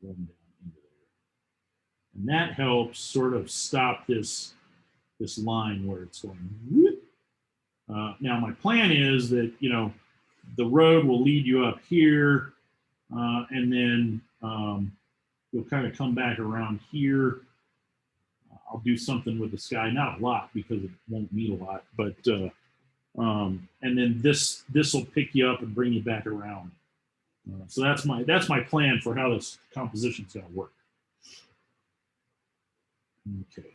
run down into there. And that helps sort of stop this line where it's going whoop. Now my plan is that, you know, the road will lead you up here and then you'll kind of come back around here. I'll do something with the sky, not a lot because it won't need a lot, but and then this will pick you up and bring you back around. So that's my plan for how this composition is going to work. Okay.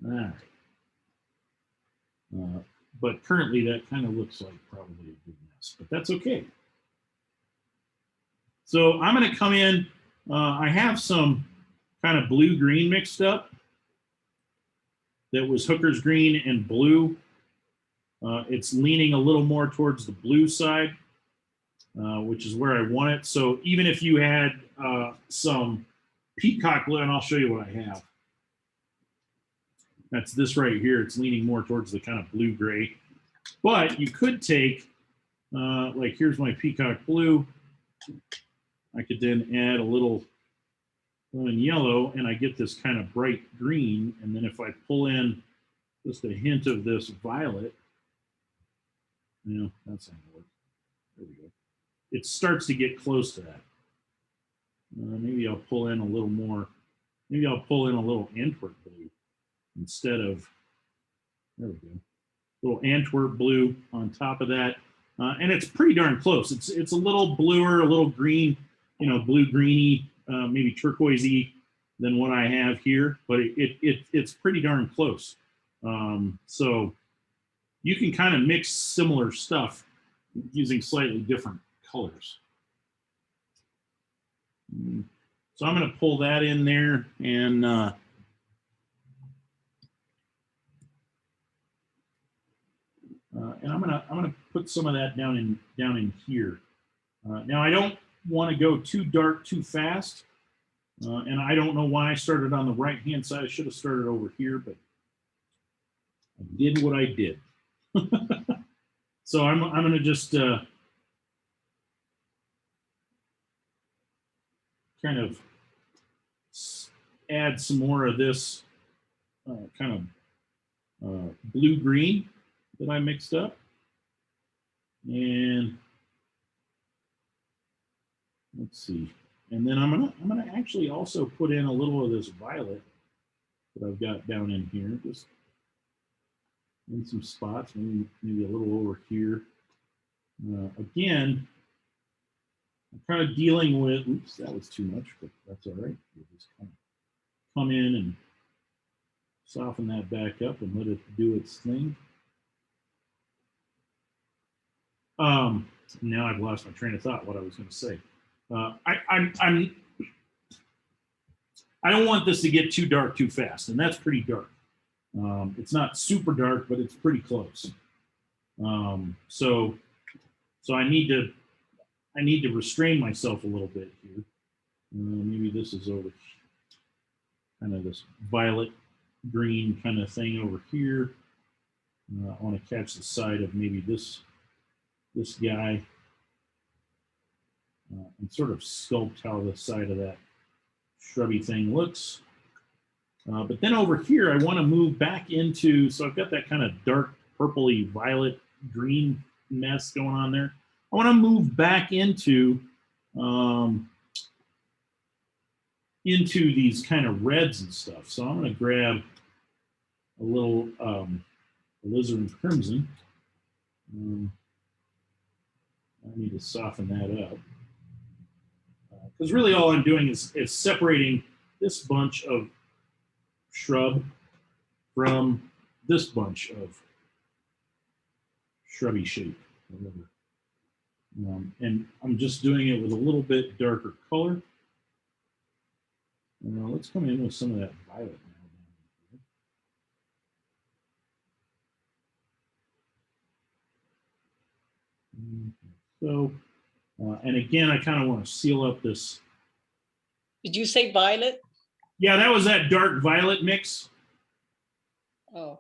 All right. But currently that kind of looks like probably a good mess, but that's okay. So I'm going to come in. I have some kind of blue-green mixed up. That was Hooker's green and blue. It's leaning a little more towards the blue side, which is where I want it. So even if you had some peacock blue, and I'll show you what I have. That's this right here. It's leaning more towards the kind of blue-gray. But you could take, like here's my peacock blue. I could then add a little lemon yellow, and I get this kind of bright green. And then if I pull in just a hint of this violet, you know, that's not gonna work. There we go. It starts to get close to that. Maybe I'll pull in a little more. Maybe I'll pull in a little Antwerp blue instead of, there we go, little Antwerp blue on top of that. And it's pretty darn close. It's a little bluer, a little green, you know, blue-greeny, maybe turquoisey than what I have here, but it's pretty darn close. So you can kind of mix similar stuff using slightly different colors. So I'm going to pull that in there, and I'm gonna put some of that down in here. Now I don't want to go too dark too fast, and I don't know why I started on the right hand side. I should have started over here, but I did what I did. So I'm gonna just kind of add some more of this kind of blue-green that I mixed up. And let's see. And then I'm gonna actually also put in a little of this violet that I've got down in here, just in some spots, maybe a little over here. Again, I'm kind of dealing with, oops, that was too much, but that's all right. We'll just kind of come in and soften that back up and let it do its thing. Now I've lost my train of thought, what I was going to say. I don't want this to get too dark too fast, and that's pretty dark. It's not super dark, but it's pretty close. So I need to restrain myself a little bit here. Maybe this is over kind of this violet green kind of thing over here. I want to catch the side of maybe this guy and sort of sculpt how the side of that shrubby thing looks. But then over here, I want to move back into, so I've got that kind of dark purpley violet green mess going on there. I want to move back into these kind of reds and stuff. So I'm going to grab a little alizarin crimson. I need to soften that up. Because really all I'm doing is separating this bunch of shrub from this bunch of shrubby shape. And I'm just doing it with a little bit darker color. Let's come in with some of that violet now. So, and again, I kind of want to seal up this. Did you say violet? Yeah, that was that dark violet mix. Oh,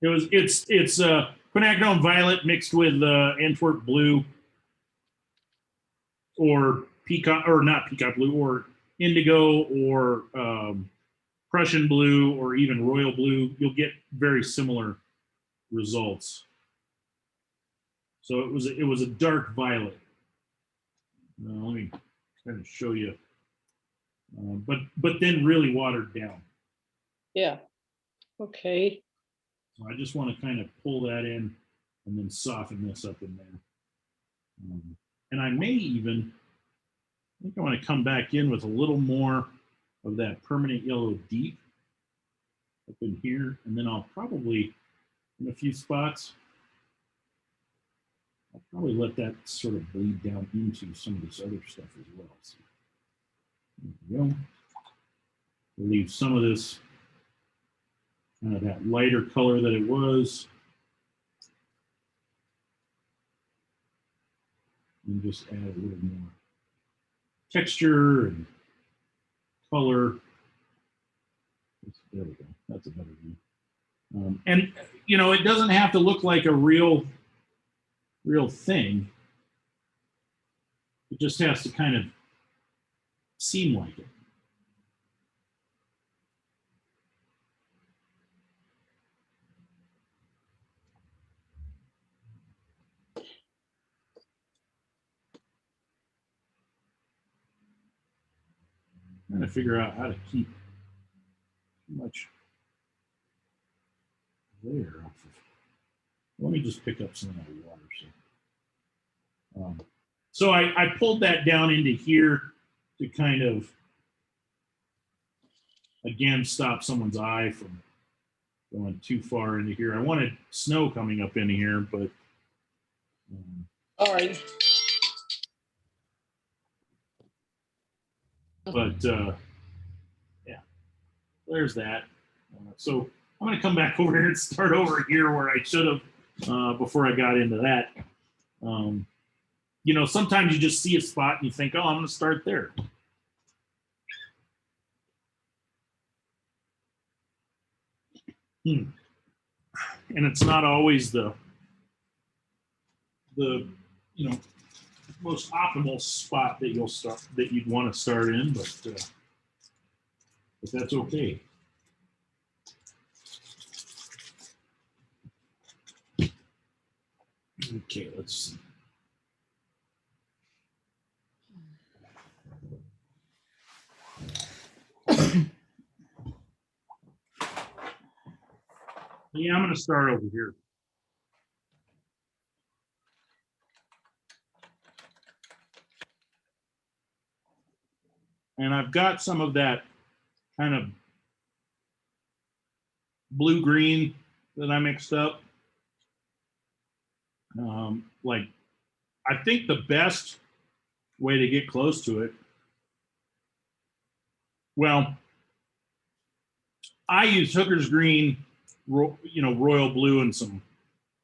It's quinacridone violet mixed with Antwerp blue, or peacock, or not peacock blue, or indigo, or Prussian blue, or even royal blue. You'll get very similar results. So it was a dark violet. Let me kind of show you, but then really watered down. yeah. Okay. So I just want to kind of pull that in and then soften this up in there. And I may even, I think I want to come back in with a little more of that permanent yellow deep up in here. And then I'll probably, in a few spots, I'll probably let that sort of bleed down into some of this other stuff as well. So, there we go. We'll leave some of this kind of that lighter color that it was. And just add a little more texture and color. There we go. That's a better view. And, you know, it doesn't have to look like a real thing. It just has to kind of seem like it. I'm trying to figure out how to keep too much layer off of. Let me just pick up some of that water. So I pulled that down into here to kind of, again, stop someone's eye from going too far into here. I wanted snow coming up into here, but Sorry. yeah, there's that. So I'm going to come back over here and start over here where I should have before I got into that. You know, sometimes you just see a spot and you think, oh, I'm going to start there. And it's not always the you know, most optimal spot that you'd want to start in, but but that's okay. Okay, let's see. Yeah, I'm going to start over here. And I've got some of that kind of blue-green that I mixed up. Like, I think the best way to get close to it, well, I use Hooker's green, royal blue, and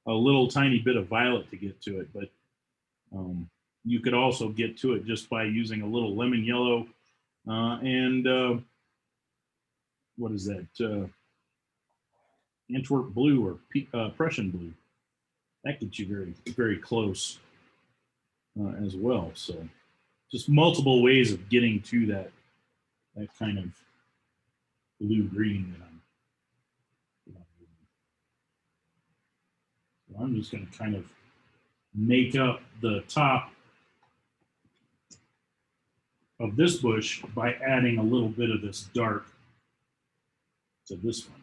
a little tiny bit of violet to get to it. But you could also get to it just by using a little lemon yellow and what is that? Antwerp blue or Prussian blue. That gets you very, very close as well. So just multiple ways of getting to that kind of blue green that I'm just going to kind of make up the top of this bush by adding a little bit of this dark to this one.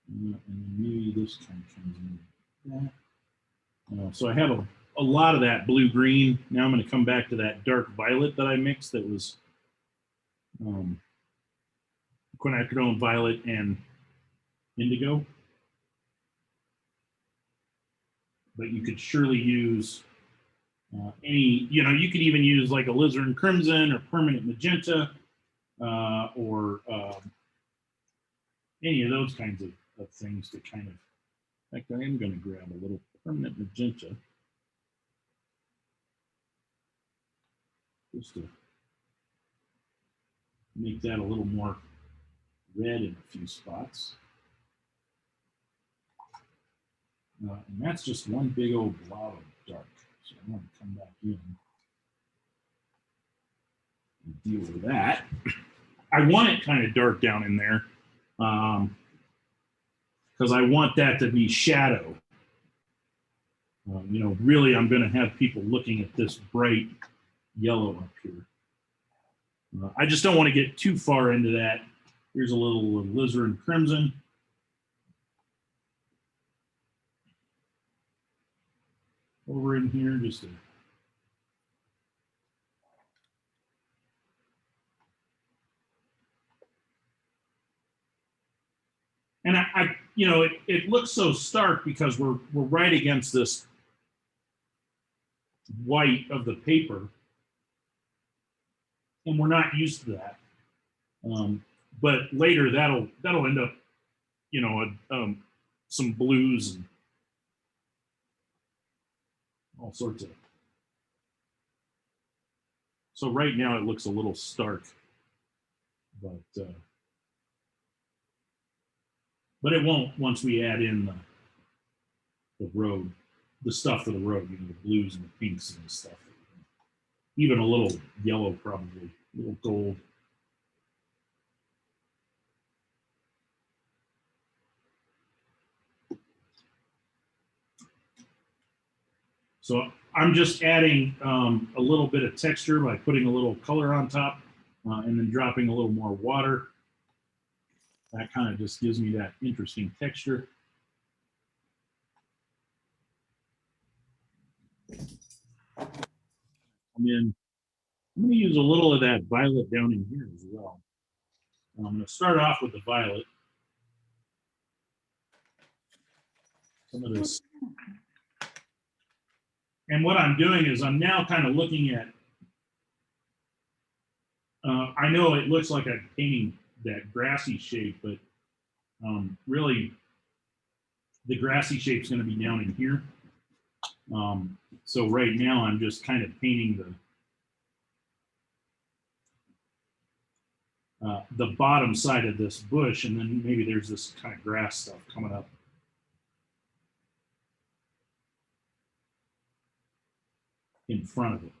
And then maybe this kind of comes in that. So I have a lot of that blue green. Now I'm going to come back to that dark violet that I mixed that was quinacridone violet and indigo. But you could surely use any, you could even use like alizarin crimson or permanent magenta or any of those kinds of things to kind of, in fact, I am going to grab a little permanent magenta just to make that a little more red in a few spots. And that's just one big old blob of dark. So I'm going to come back in and deal with that. I want it kind of dark down in there because I want that to be shadow. Really, I'm going to have people looking at this bright yellow up here. I just don't want to get too far into that. Here's a little alizarin crimson. Over in here, just to and it looks so stark because we're right against this white of the paper, and we're not used to that. But later that'll end up, some blues and all sorts of. So right now it looks a little stark, but it won't once we add in the road, the stuff for the road, the blues and the pinks and the stuff. Even a little yellow, probably, a little gold. So I'm just adding a little bit of texture by putting a little color on top and then dropping a little more water. That kind of just gives me that interesting texture. I'm going to use a little of that violet down in here as well. I'm going to start off with the violet. Some of this. And what I'm doing is I'm now kind of looking at, I know it looks like I'm painting that grassy shape, but really the grassy shape is going to be down in here. So right now I'm just kind of painting the bottom side of this bush, and then maybe there's this kind of grass stuff coming up. In front of it.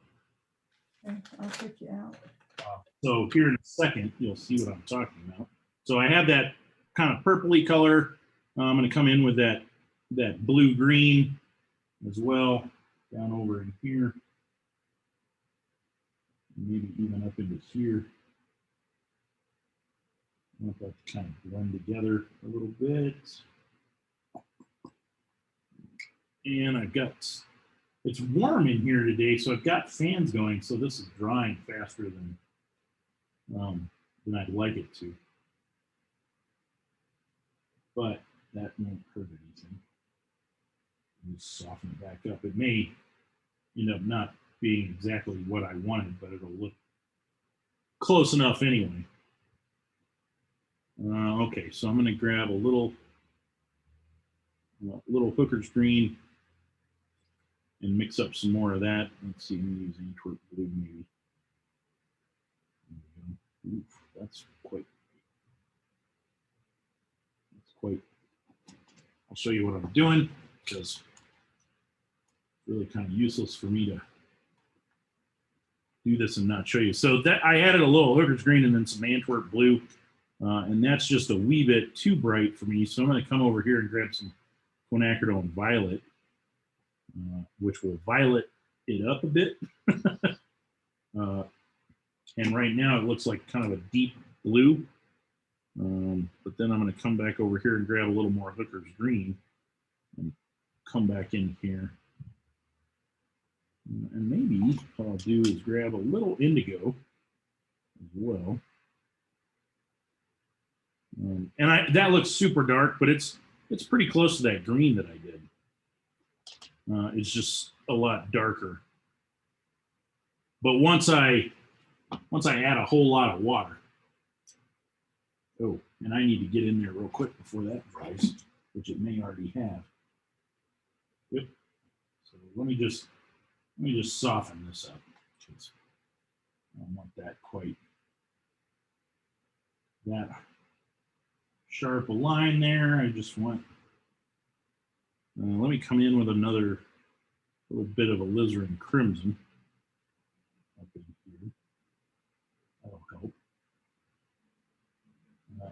Okay, I'll take you out. So here in a second, you'll see what I'm talking about. So I have that kind of purpley color. I'm going to come in with that blue green as well down over in here. Maybe even up into here. I want that to kind of blend together a little bit. And I've got, it's warm in here today, so I've got fans going, so this is drying faster than I'd like it to. But that won't hurt anything. Just soften it back up. It may end up not being exactly what I wanted, but it'll look close enough anyway. Okay, so I'm going to grab a little hooker's green and mix up some more of that. Let's see, I'm going to use Antwerp blue maybe. Oof, that's quite. I'll show you what I'm doing because it's really kind of useless for me to do this and not show you. So that I added a little hooker's green and then some Antwerp blue, and that's just a wee bit too bright for me. So I'm going to come over here and grab some quinacridone violet, which will violet it up a bit. And right now it looks like kind of a deep blue. But then I'm going to come back over here and grab a little more hooker's green and come back in here. And maybe what I'll do is grab a little indigo as well. And that looks super dark, but it's pretty close to that green that I did. It's just a lot darker. But once I add a whole lot of water, oh, and I need to get in there real quick before that dries, which it may already have. Yep. So let me just soften this up because I don't want that quite that sharp a line there. I just want. Let me come in with another little bit of alizarin crimson up in here. That'll help.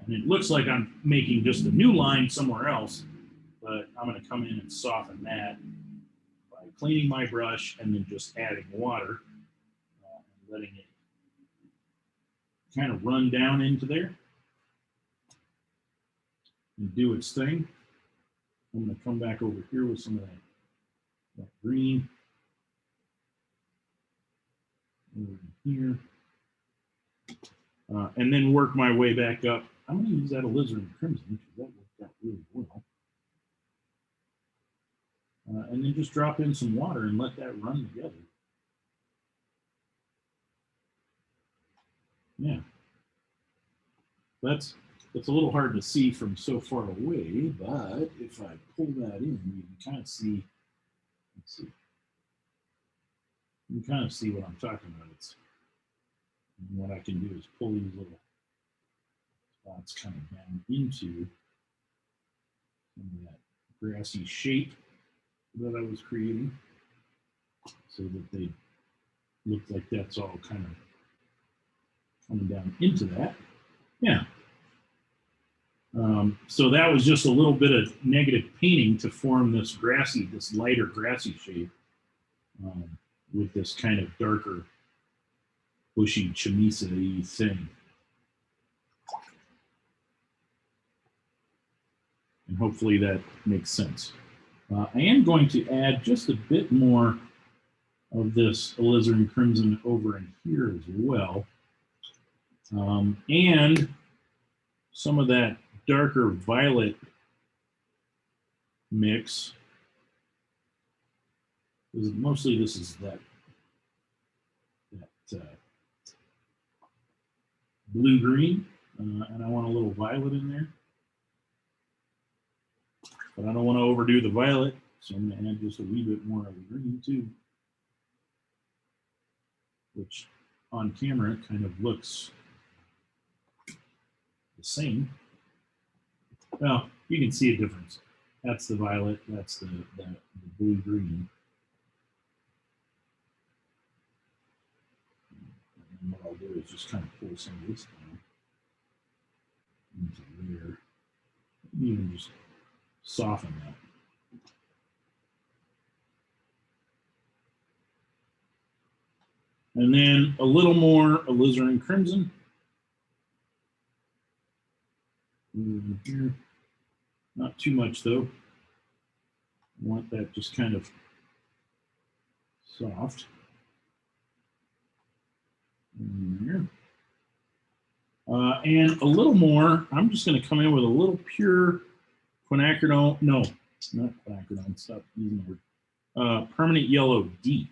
And it looks like I'm making just a new line somewhere else, but I'm going to come in and soften that by cleaning my brush and then just adding water and letting it kind of run down into there and do its thing. I'm going to come back over here with some of that green over here. And then work my way back up. I'm going to use that alizarin crimson because that worked out really well. And then just drop in some water and let that run together. Yeah. That's a little hard to see from so far away, but if I pull that in, you can kind of see, let's see. You can kind of see what I'm talking about. And what I can do is pull these little spots kind of down into some of that grassy shape that I was creating so that they look like that's all kind of coming down into that. Yeah. So that was just a little bit of negative painting to form this lighter grassy shape with this kind of darker bushy chamisa-y thing. And hopefully that makes sense. I am going to add just a bit more of this alizarin crimson over in here as well. And some of that darker violet mix. Mostly this is that blue-green, and I want a little violet in there. But I don't want to overdo the violet, so I'm going to add just a wee bit more of the green too, which on camera kind of looks the same. Well, you can see a difference. That's the violet, that's the blue-green. And what I'll do is just kind of pull some of this down into there. Even just soften that. And then a little more alizarin crimson. Over here. Not too much though. I want that just kind of soft. In there. And a little more, I'm just going to come in with a little pure quinacridone. No, not quinacridone. Stop using the word. Permanent yellow deep.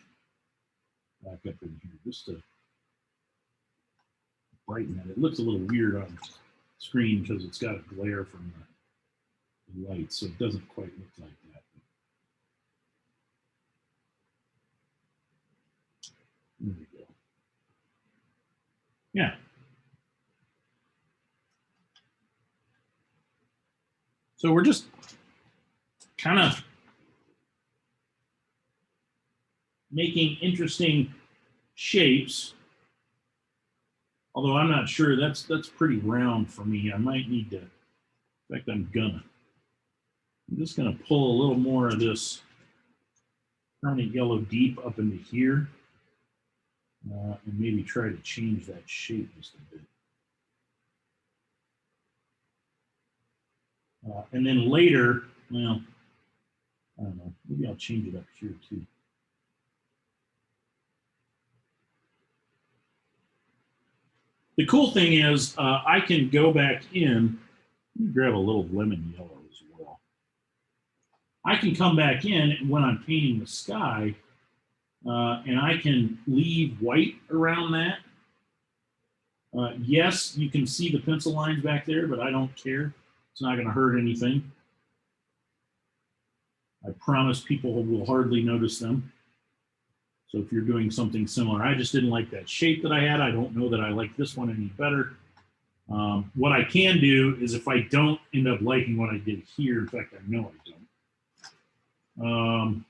Back up in here just to brighten that. It looks a little weird on screen because it's got a glare from the light, so it doesn't quite look like that. There we go. Yeah. So we're just kind of making interesting shapes. Although I'm not sure, that's pretty round for me. I might need to, in fact, I'm just gonna pull a little more of this permanent yellow deep up into here. And maybe try to change that shape just a bit. And then later, well, I don't know, maybe I'll change it up here too. The cool thing is I can go back in, let me grab a little lemon yellow as well. I can come back in when I'm painting the sky and I can leave white around that. Yes, you can see the pencil lines back there, but I don't care. It's not going to hurt anything. I promise people will hardly notice them. So if you're doing something similar, I just didn't like that shape that I had. I don't know that I like this one any better. What I can do is if I don't end up liking what I did here, in fact, I know I don't.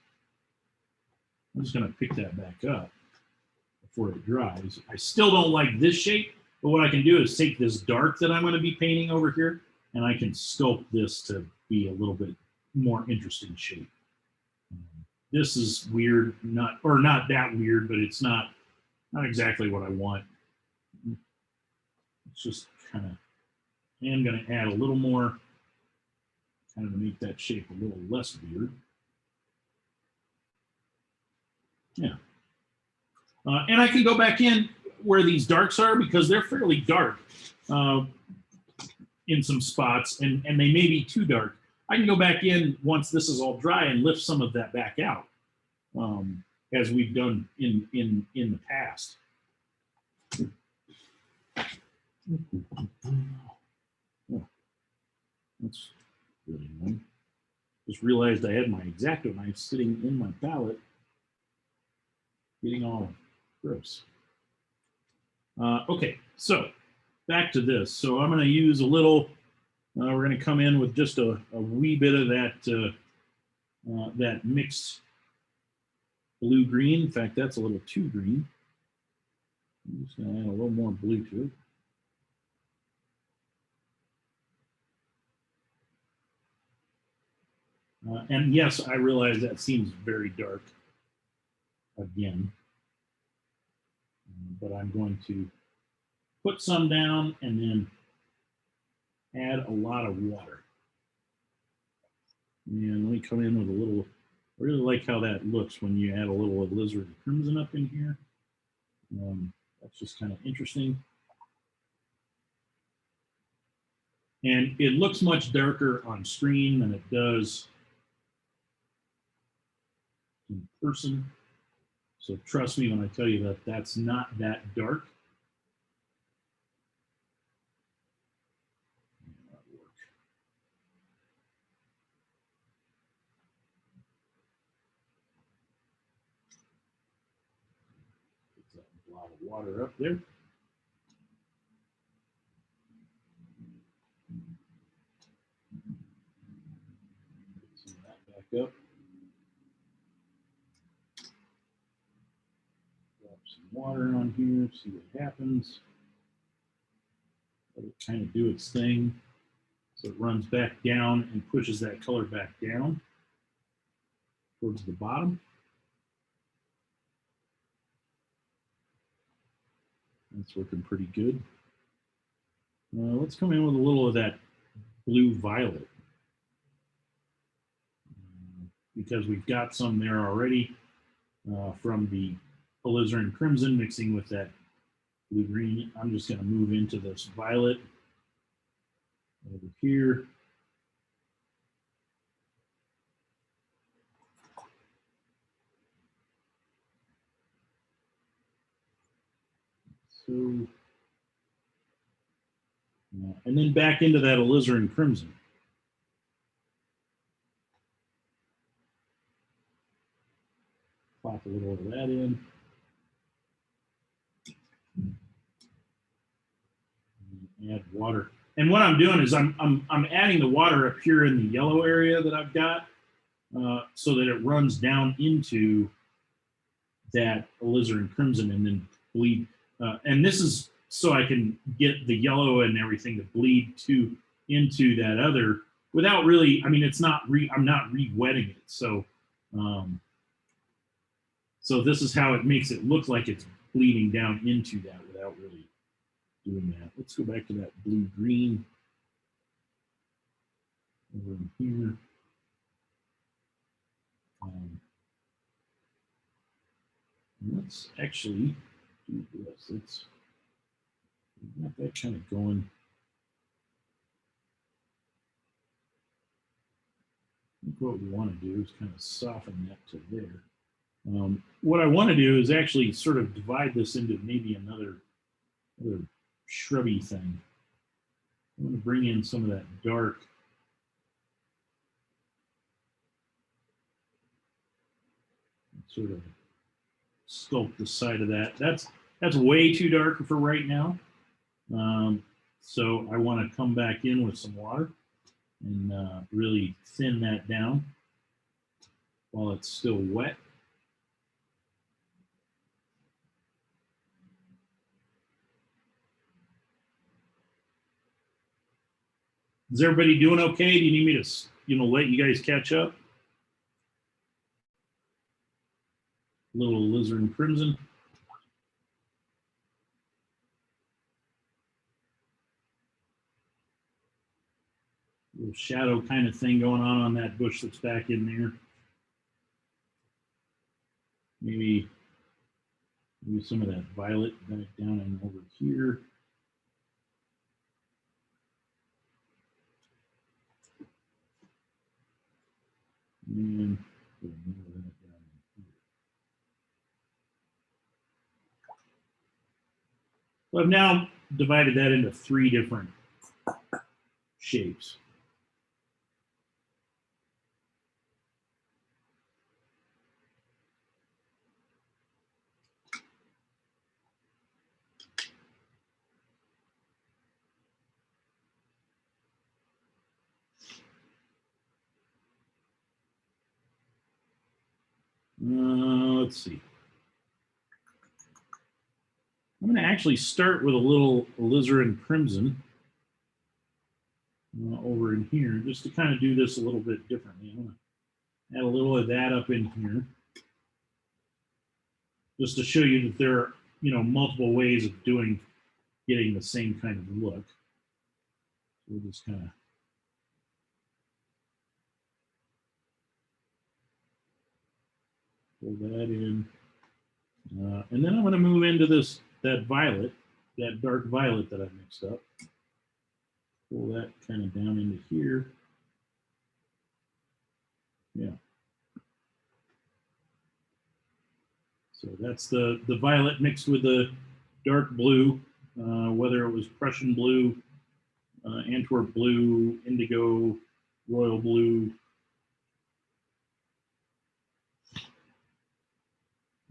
I'm just going to pick that back up before it dries. I still don't like this shape, but what I can do is take this dark that I'm going to be painting over here, and I can sculpt this to be a little bit more interesting shape. This is weird, not that weird, but it's not exactly what I want. It's just kind of, I'm going to add a little more, kind of to make that shape a little less weird. Yeah. And I can go back in where these darks are because they're fairly dark in some spots, and they may be too dark. I can go back in once this is all dry and lift some of that back out, as we've done in the past. Oh, that's really annoying. Just realized I had my X-Acto knife sitting in my palette, getting all gross. Okay, so back to this. So I'm going to use a little. We're going to come in with just a wee bit of that that mixed blue green. In fact, that's a little too green. I'm just going to add a little more blue to it. And yes, I realize that seems very dark again, but I'm going to put some down and then add a lot of water. And let me come in with a little, I really like how that looks when you add a little alizarin crimson up in here. That's just kind of interesting. And it looks much darker on screen than it does in person. So trust me when I tell you that that's not that dark. A lot of water up there. Get some of that back up. Drop some water on here, see what happens. Let it kind of do its thing. So it runs back down and pushes that color back down towards the bottom. That's working pretty good. Let's come in with a little of that blue violet. Because we've got some there already from the alizarin crimson mixing with that blue green. I'm just going to move into this violet over here. So, and then back into that alizarin crimson. Plop a little of that in. Add water. And what I'm doing is I'm adding the water up here in the yellow area that I've got so that it runs down into that alizarin crimson and then bleed. And this is so I can get the yellow and everything to bleed into that other without really, I mean, it's not, I'm not re-wetting it. So, so this is how it makes it look like it's bleeding down into that without really doing that. Let's go back to that blue-green over in here. Let's actually do this. Let's get that kind of going. I think what we want to do is kind of soften that to there. What I want to do is actually sort of divide this into maybe another shrubby thing. I'm going to bring in some of that dark. Sort of sculpt the side of that. That's way too dark for right now. So I want to come back in with some water and really thin that down while it's still wet. Is everybody doing okay? Do you need me to, let you guys catch up? A little alizarin crimson. Little shadow kind of thing going on that bush that's back in there. Maybe some of that violet back down and over here. And put more of that down in here. So I've now divided that into 3 different shapes. Let's see. I'm going to actually start with a little alizarin crimson over in here, just to kind of do this a little bit differently. I'm going to add a little of that up in here, just to show you that there are, multiple ways of getting the same kind of look. So we'll just kind of pull that in. And then I'm going to move into that violet, that dark violet that I mixed up. Pull that kind of down into here. Yeah. So that's the violet mixed with the dark blue, whether it was Prussian blue, Antwerp blue, indigo, royal blue.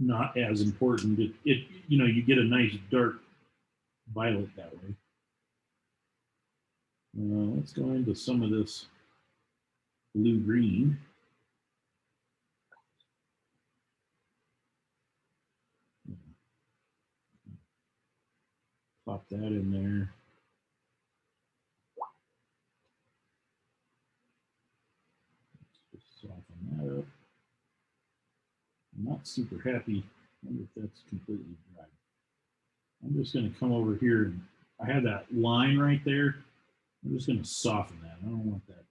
Not as important. You get a nice dark violet that way. Let's go into some of this blue-green. Pop that in there. Just soften that up. I'm not super happy. I wonder if that's completely dry. I'm just going to come over here and I have that line right there. I'm just going to soften that. I don't want that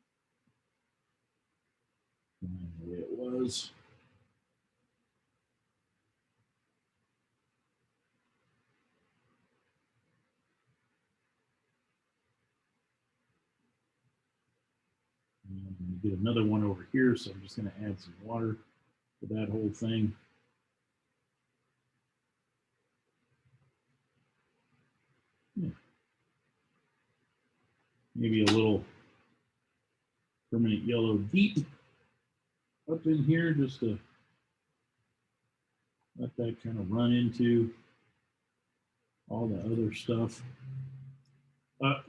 line the way it was. And I'm going to get another one over here, so I'm just going to add some water to that whole thing. Yeah. Maybe a little permanent yellow deep up in here just to let that kind of run into all the other stuff.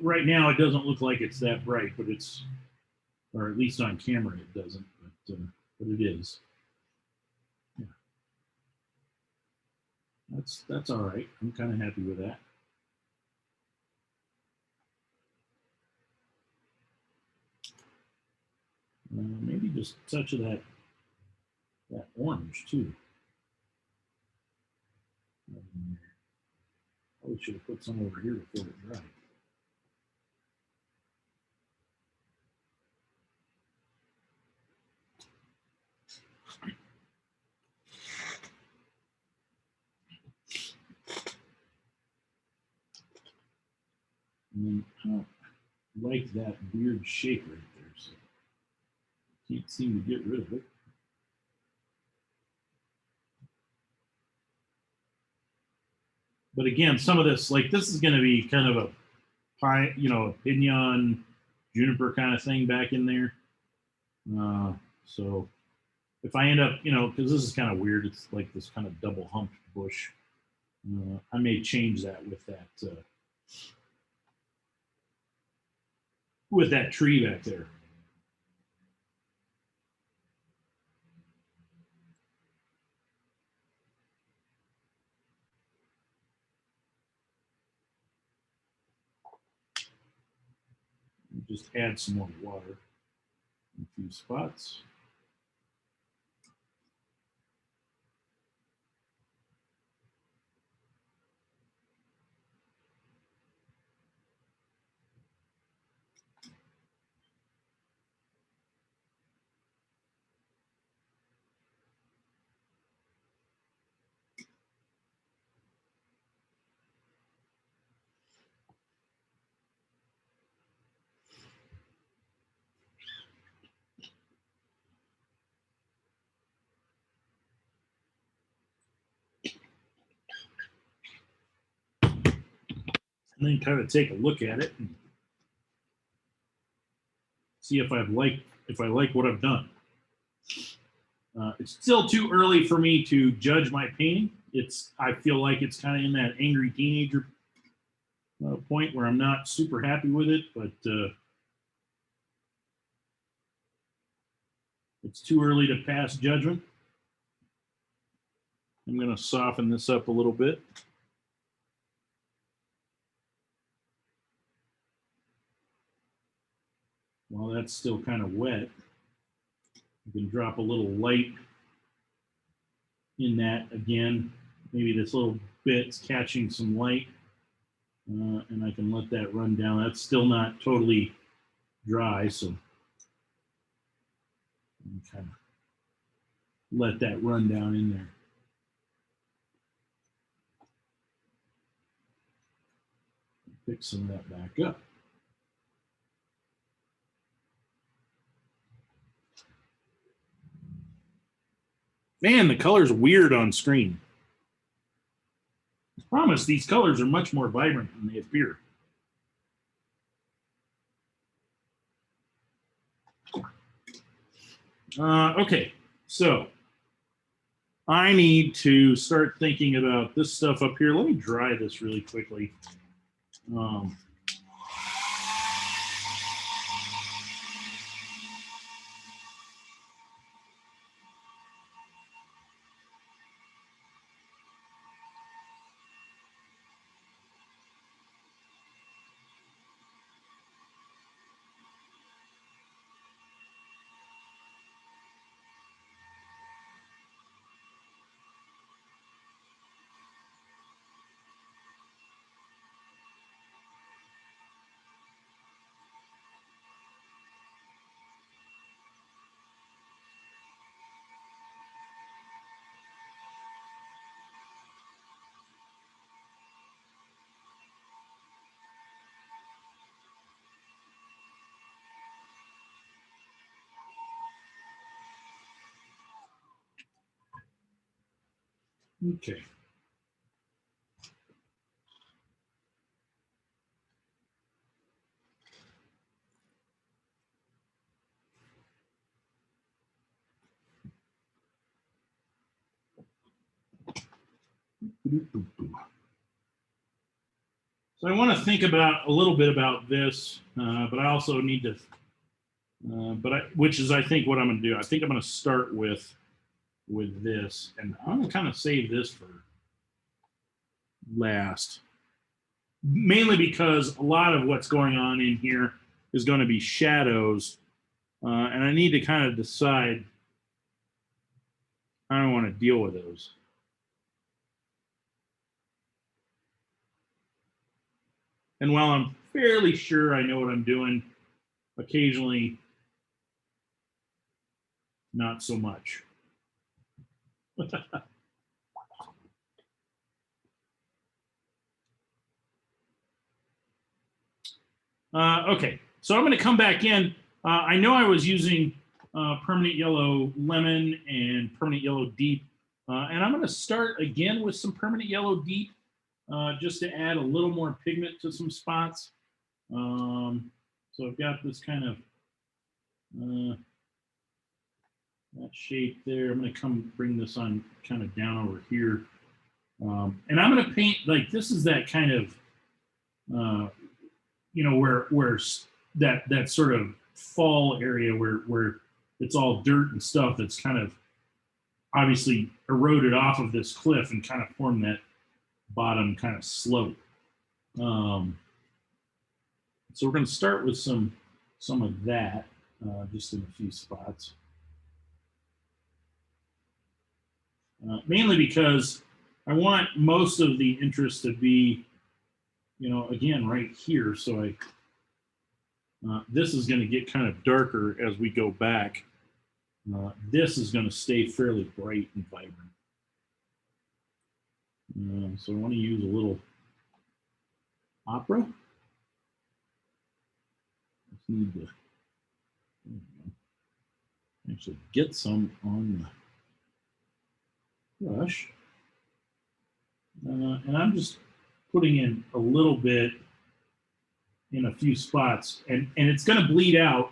Right now, it doesn't look like it's that bright, but it's, or at least on camera, it doesn't, but it is. Yeah. That's all right. I'm kind of happy with that. Maybe just a touch of that orange too. Probably should have put some over here before it dried. And then I don't like that weird shape right there, so can't seem to get rid of it. But again, some of this, like this is going to be kind of a pine, a pinyon, juniper kind of thing back in there. So if I end up, because this is kind of weird, it's like this kind of double humped bush. I may change that with that tree back there. Just add some more water in a few spots. And then kind of take a look at it and see if I like what I've done. It's still too early for me to judge my painting. I feel like it's kind of in that angry teenager point where I'm not super happy with it, but it's too early to pass judgment. I'm going to soften this up a little bit. While that's still kind of wet, you can drop a little light in that again. Maybe this little bit's catching some light, and I can let that run down. That's still not totally dry, so kind of let that run down in there. Pick some of that back up. Man, the color's weird on screen. I promise these colors are much more vibrant than they appear. Okay, so I need to start thinking about this stuff up here. Let me dry this really quickly. Okay. So I want to think about a little bit about this, but I also need to, which is I think what I'm going to do. I think I'm going to start with this, and I'm going to kind of save this for last, mainly because a lot of what's going on in here is going to be shadows, and I need to kind of decide how I want to deal with those. And while I'm fairly sure I know what I'm doing, occasionally not so much. Okay, so I'm going to come back in. I know I was using permanent yellow lemon and permanent yellow deep, and I'm going to start again with some permanent yellow deep just to add a little more pigment to some spots. So I've got this kind of that shape there. I'm going to come bring this on kind of down over here. And I'm going to paint, like, this is that kind of, where that sort of fall area where it's all dirt and stuff that's kind of obviously eroded off of this cliff and kind of formed that bottom kind of slope. So we're going to start with some of that just in a few spots. Mainly because I want most of the interest to be, again, right here. So this is going to get kind of darker as we go back. This is going to stay fairly bright and vibrant. So I want to use a little opera. Just need to actually get some on the brush. And I'm just putting in a little bit in a few spots, and it's going to bleed out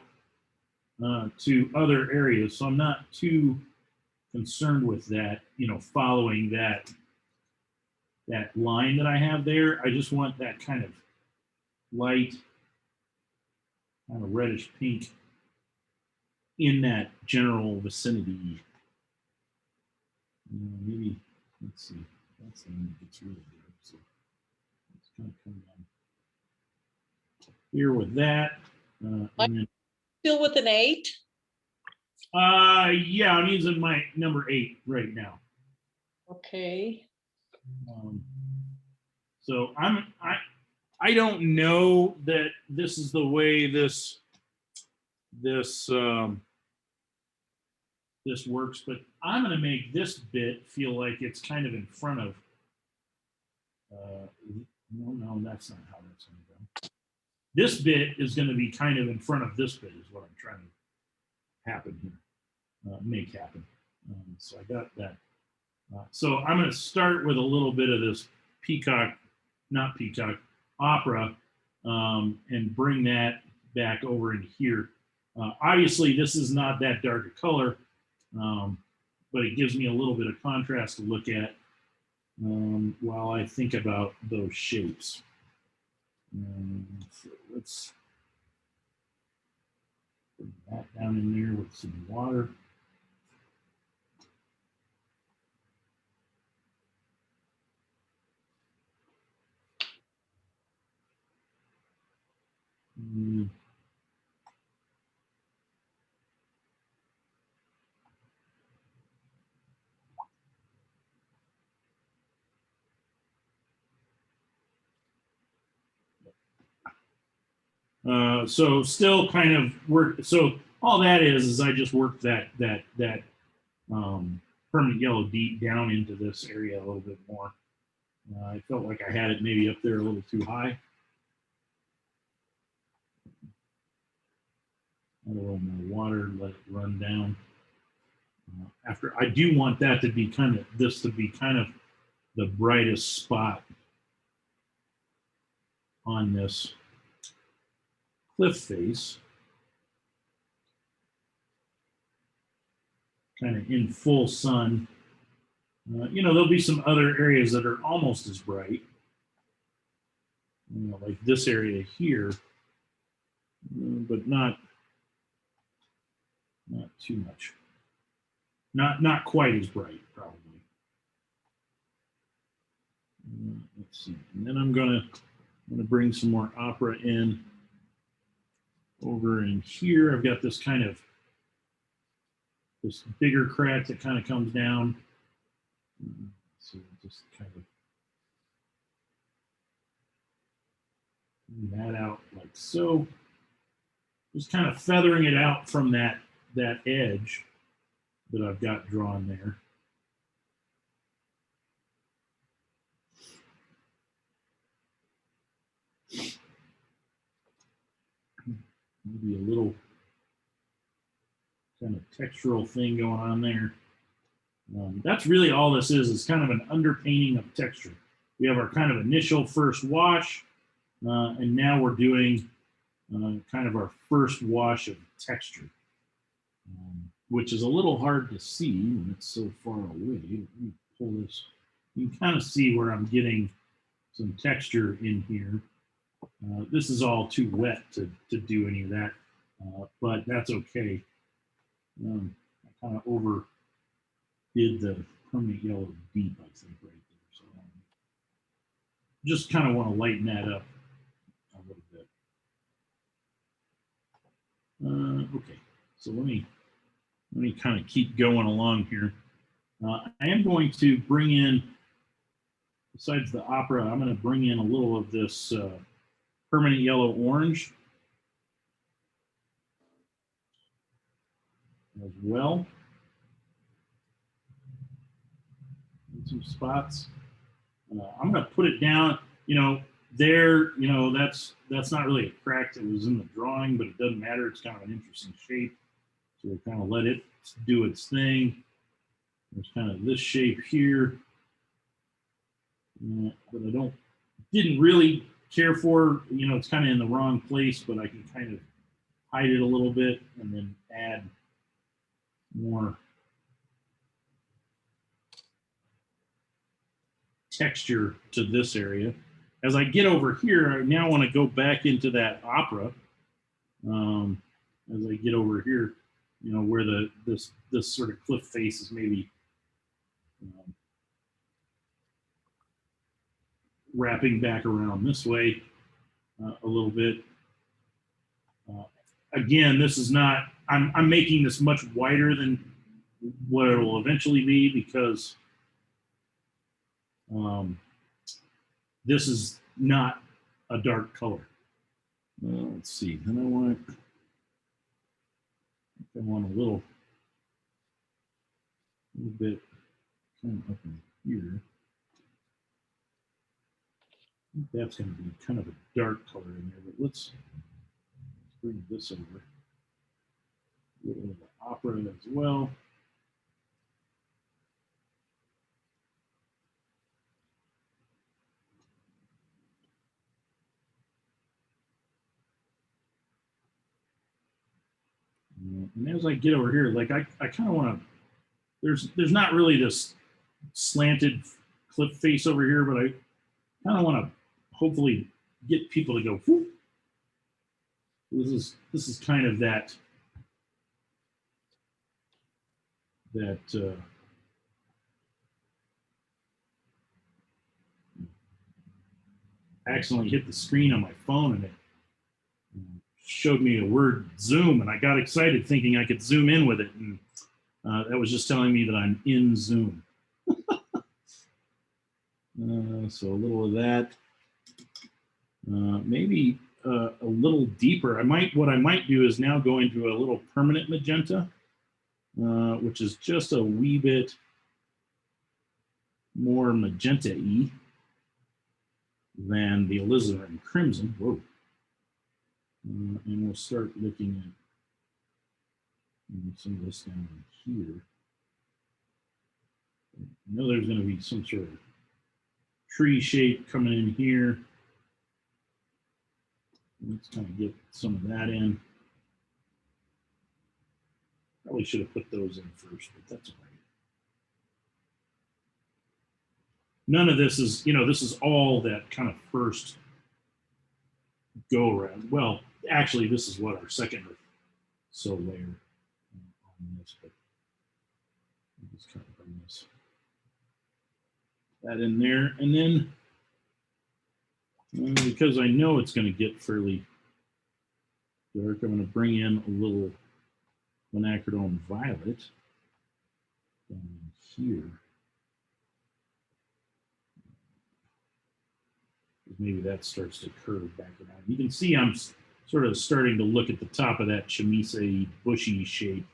to other areas. So I'm not too concerned with that, following that line that I have there. I just want that kind of light, kind of reddish pink in that general vicinity. Maybe, let's see, that's the one that gets really dark. So let's kind of come down here with that. And then, Still with an 8? yeah, I'm using my number 8 right now. Okay. So I don't know that this is the way this works, but I'm going to make this bit feel like it's kind of in front of. No, that's not how that's going to go. This bit is going to be kind of in front of this bit is what I'm trying to happen here, make happen. So I got that. So I'm going to start with a little bit of this opera, and bring that back over into here. Obviously, this is not that dark a color, but it gives me a little bit of contrast to look at while I think about those shapes. So let's put that down in there with some water. So still kind of work. So all that is I just worked that permanent yellow deep down into this area a little bit more. I felt like I had it maybe up there a little too high. Add a little more water, let it run down. After I do want that to be kind of the brightest spot on this cliff face, kind of in full sun. You know, there'll be some other areas that are almost as bright, you know, like this area here, but not too much. Not quite as bright, probably. Let's see. And then I'm gonna bring some more opera in over in here. I've got this bigger crack that kind of comes down. So just kind of that out like so. Just kind of feathering it out from that edge that I've got drawn there. Maybe a little kind of textural thing going on there. That's really all this is kind of an underpainting of texture. We have our kind of initial first wash, and now we're doing kind of our first wash of texture, which is a little hard to see when it's so far away. Let me pull this. You can kind of see where I'm getting some texture in here. This is all too wet to do any of that, but that's okay. I kind of overdid the permanent yellow deep, I think, right there. So just kind of want to lighten that up a little bit. Okay, so let me kind of keep going along here. I am going to bring in, besides the opera, I'm going to bring in a little of this permanent yellow orange as well. In some spots. I'm going to put it down, you know, there, you know, that's not really a crack that was in the drawing, but it doesn't matter. It's kind of an interesting shape. So we'll kind of let it do its thing. There's kind of this shape here that I didn't really care for. You know, it's kind of in the wrong place, but I can kind of hide it a little bit and then add more texture to this area. As I get over here, I now want to go back into that opera. As I get over here, you know, where this sort of cliff face is maybe wrapping back around this way a little bit. Again, this is not, I'm making this much wider than what it will eventually be because this is not a dark color. Let's see, then I want a little bit kind of up in here. That's going to be kind of a dark color in there, but let's bring this over. A little bit of the opera as well. And as I get over here, like I kind of want to, there's not really this slanted clip face over here, but I kind of want to hopefully get people to go, whoop. This is kind of that accidentally hit the screen on my phone and it showed me a word zoom, and I got excited thinking I could zoom in with it, and that was just telling me that I'm in Zoom. So a little of that, maybe a little deeper. What I might do is now go into a little permanent magenta, which is just a wee bit more magenta-y than the alizarin crimson. Whoa. And we'll start looking at some of this down here. I know there's going to be some sort of tree shape coming in here. Let's kind of get some of that in. Probably should have put those in first, but that's all right. None of this is, this is all that kind of first go around. Well, actually, this is what our second or so layer on this, but I'll just kind of bring that in there. And then, because I know it's going to get fairly dark, I'm going to bring in a little quinacridone violet down here. Maybe that starts to curve back around. You can see I'm sort of starting to look at the top of that chemise bushy shape.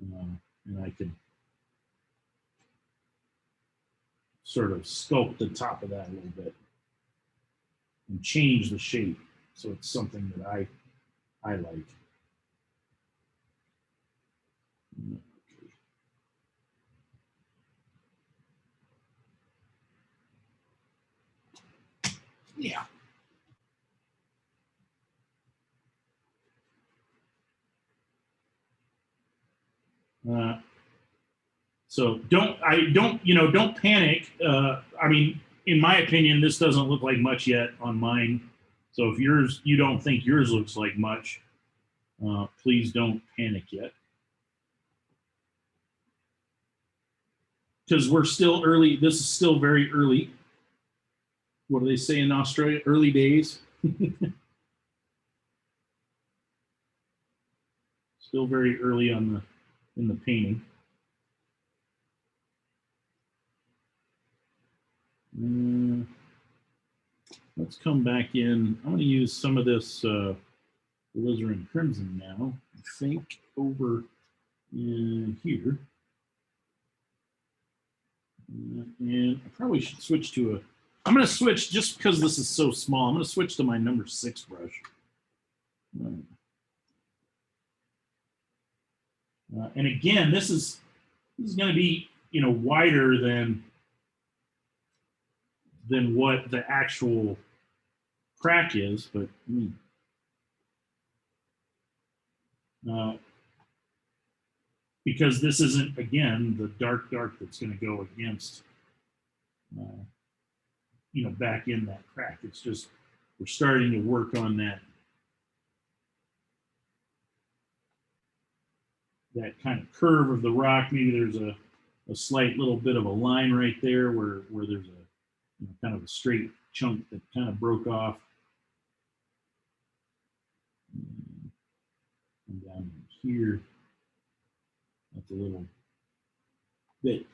And I can sort of sculpt the top of that a little bit and change the shape so it's something that I like. Okay. Yeah. So don't panic. I mean, in my opinion, this doesn't look like much yet on mine. So if you don't think yours looks like much, please don't panic yet. Because we're still early. This is still very early. What do they say in Australia? Early days. Still very early in the painting. Let's come back in. I'm going to use some of this alizarin crimson now. I think over in here. And I probably should switch to I'm going to switch just because this is so small. I'm going to switch to my number 6 brush. And again, this is going to be wider than what the actual crack is, but because this isn't, again, the dark that's going to go against back in that crack. It's just we're starting to work on that kind of curve of the rock. Maybe there's a slight little bit of a line right there where there's a kind of a straight chunk that kind of broke off. And down here, that's a little bit.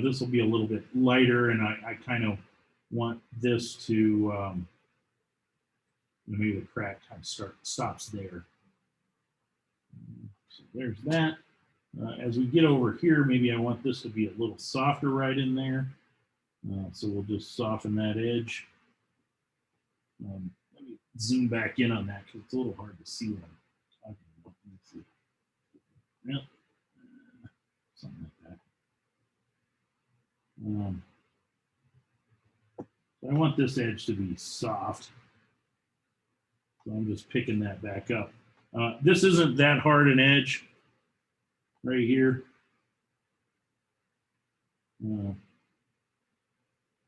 This will be a little bit lighter, and I kind of want this to maybe the crack kind of stops there. So there's that. As we get over here, maybe I want this to be a little softer right in there. So we'll just soften that edge. Let me zoom back in on that because it's a little hard to see what I'm talking about. Let's see. Yep. Something like that. So I want this edge to be soft. So I'm just picking that back up. This isn't that hard an edge right here.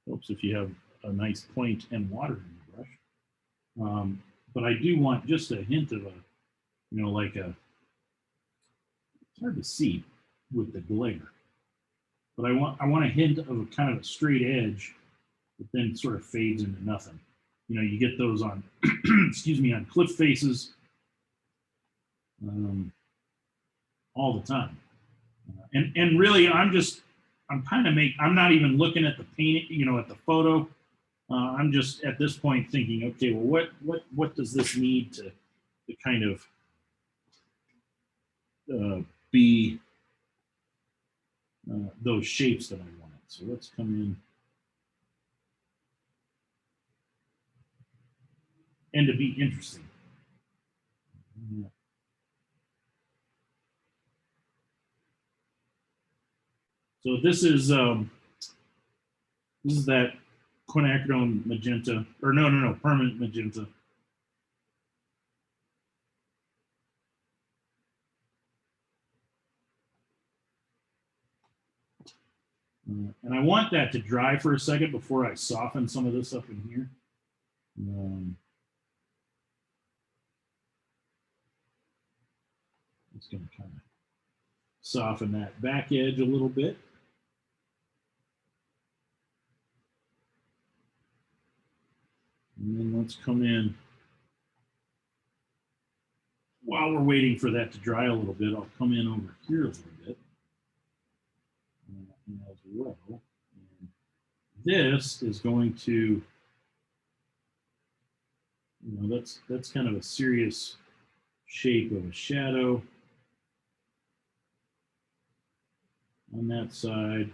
Helps if you have a nice point and water in the brush. But I do want just a hint of like it's hard to see with the glare. But I want a hint of a kind of a straight edge that then sort of fades into nothing. You get those on, excuse me, on cliff faces all the time. And really, I'm not even looking at the paint, at the photo. I'm just at this point thinking, okay, well, what does this need to kind of be those shapes that I wanted. So let's come in. And to be interesting. So this is that quinacridone magenta, or no, permanent magenta. And I want that to dry for a second before I soften some of this up in here. It's going to kind of soften that back edge a little bit. And then let's come in. While we're waiting for that to dry a little bit, I'll come in over here a little bit as well. And this is going to, that's kind of a serious shape of a shadow on that side.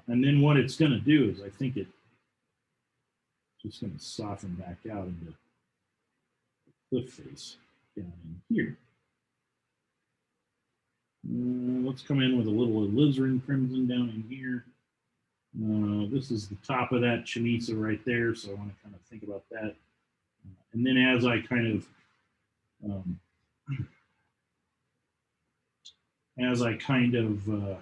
And then what it's going to do is I think it's just going to soften back out into the cliff face down in here. Let's come in with a little alizarin crimson down in here. This is the top of that chamisa right there, so I want to kind of think about that. And then as I kind of,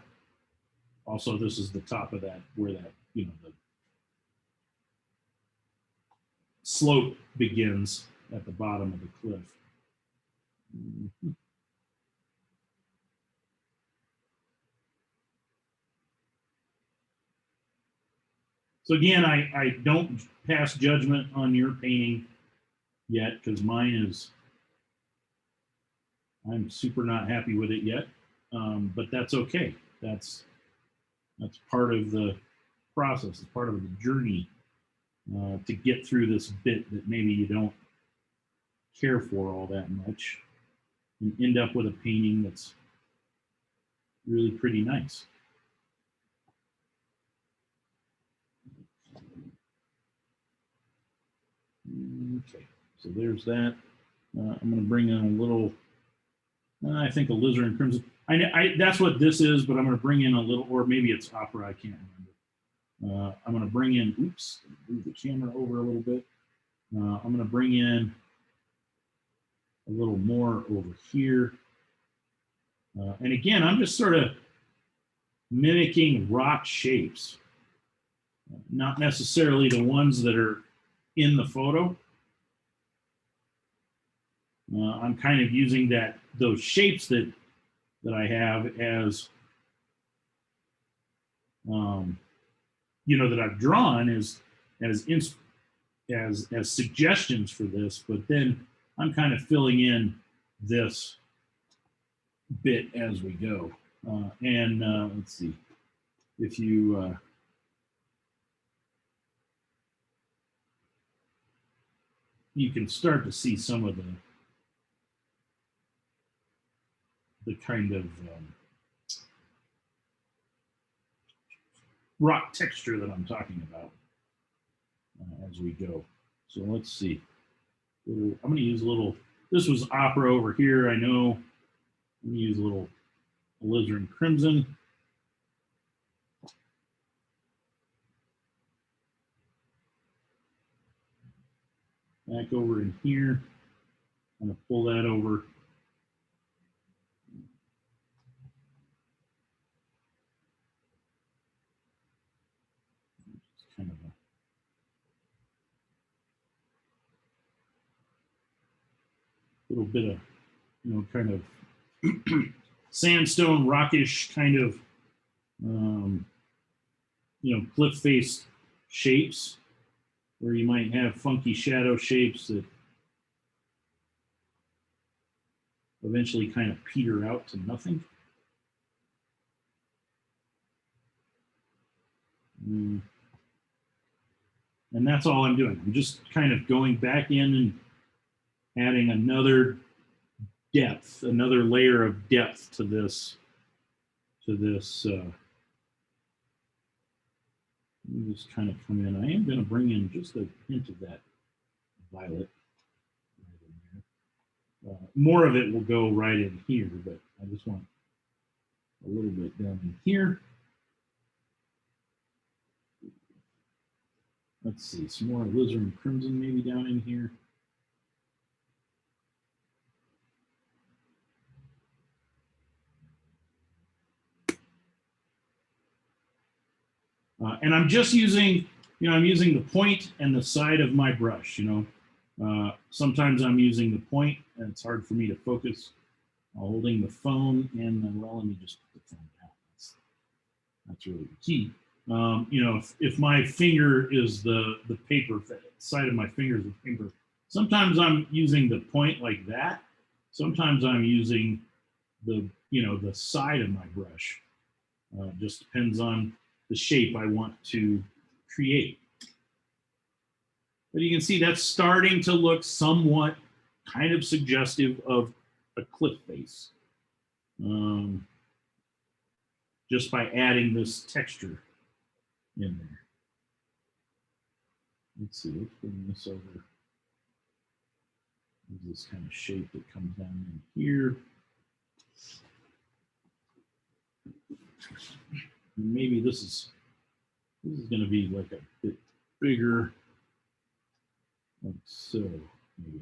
also this is the top of that, where that, the slope begins at the bottom of the cliff. So again, I don't pass judgment on your painting yet, because mine is, I'm super not happy with it yet, but that's okay. That's part of the process. It's part of the journey to get through this bit that maybe you don't care for all that much, and end up with a painting that's really pretty nice. Okay, so there's that. I'm going to bring in a little, I think alizarin crimson. That's what this is, but I'm going to bring in a little, or maybe it's opera, I can't remember. I'm going to bring in, oops, move the camera over a little bit. I'm going to bring in a little more over here. And again, I'm just sort of mimicking rock shapes, not necessarily the ones that are in the photo. I'm kind of using those shapes that I have as, that I've drawn as suggestions for this, but then I'm kind of filling in this bit as we go. Let's see, if you you can start to see some of the kind of rock texture that I'm talking about as we go. So let's see. I'm going to use a little, this was opera over here, I know. I'm going to use a little alizarin crimson. Back over in here. I'm going to pull that over. It's kind of a little bit of, kind of sandstone rockish kind of, cliff face shapes, where you might have funky shadow shapes that eventually kind of peter out to nothing. And that's all I'm doing. I'm just kind of going back in and adding another depth, another layer of depth to this. Let me just kind of come in. I am going to bring in just a hint of that violet right in there. More of it will go right in here, but I just want a little bit down in here. Let's see, some more alizarin crimson maybe down in here. And I'm just using, I'm using the point and the side of my brush, Sometimes I'm using the point and it's hard for me to focus while holding the phone and, well, let me just put the phone down. That's really the key. If my finger is the paper, side of my finger is the paper, sometimes I'm using the point like that. Sometimes I'm using the side of my brush. Just depends on the shape I want to create. But you can see that's starting to look somewhat kind of suggestive of a cliff face. Just by adding this texture in there. Let's see, let's bring this over. There's this kind of shape that comes down in here. And maybe this is going to be like a bit bigger, like so, maybe.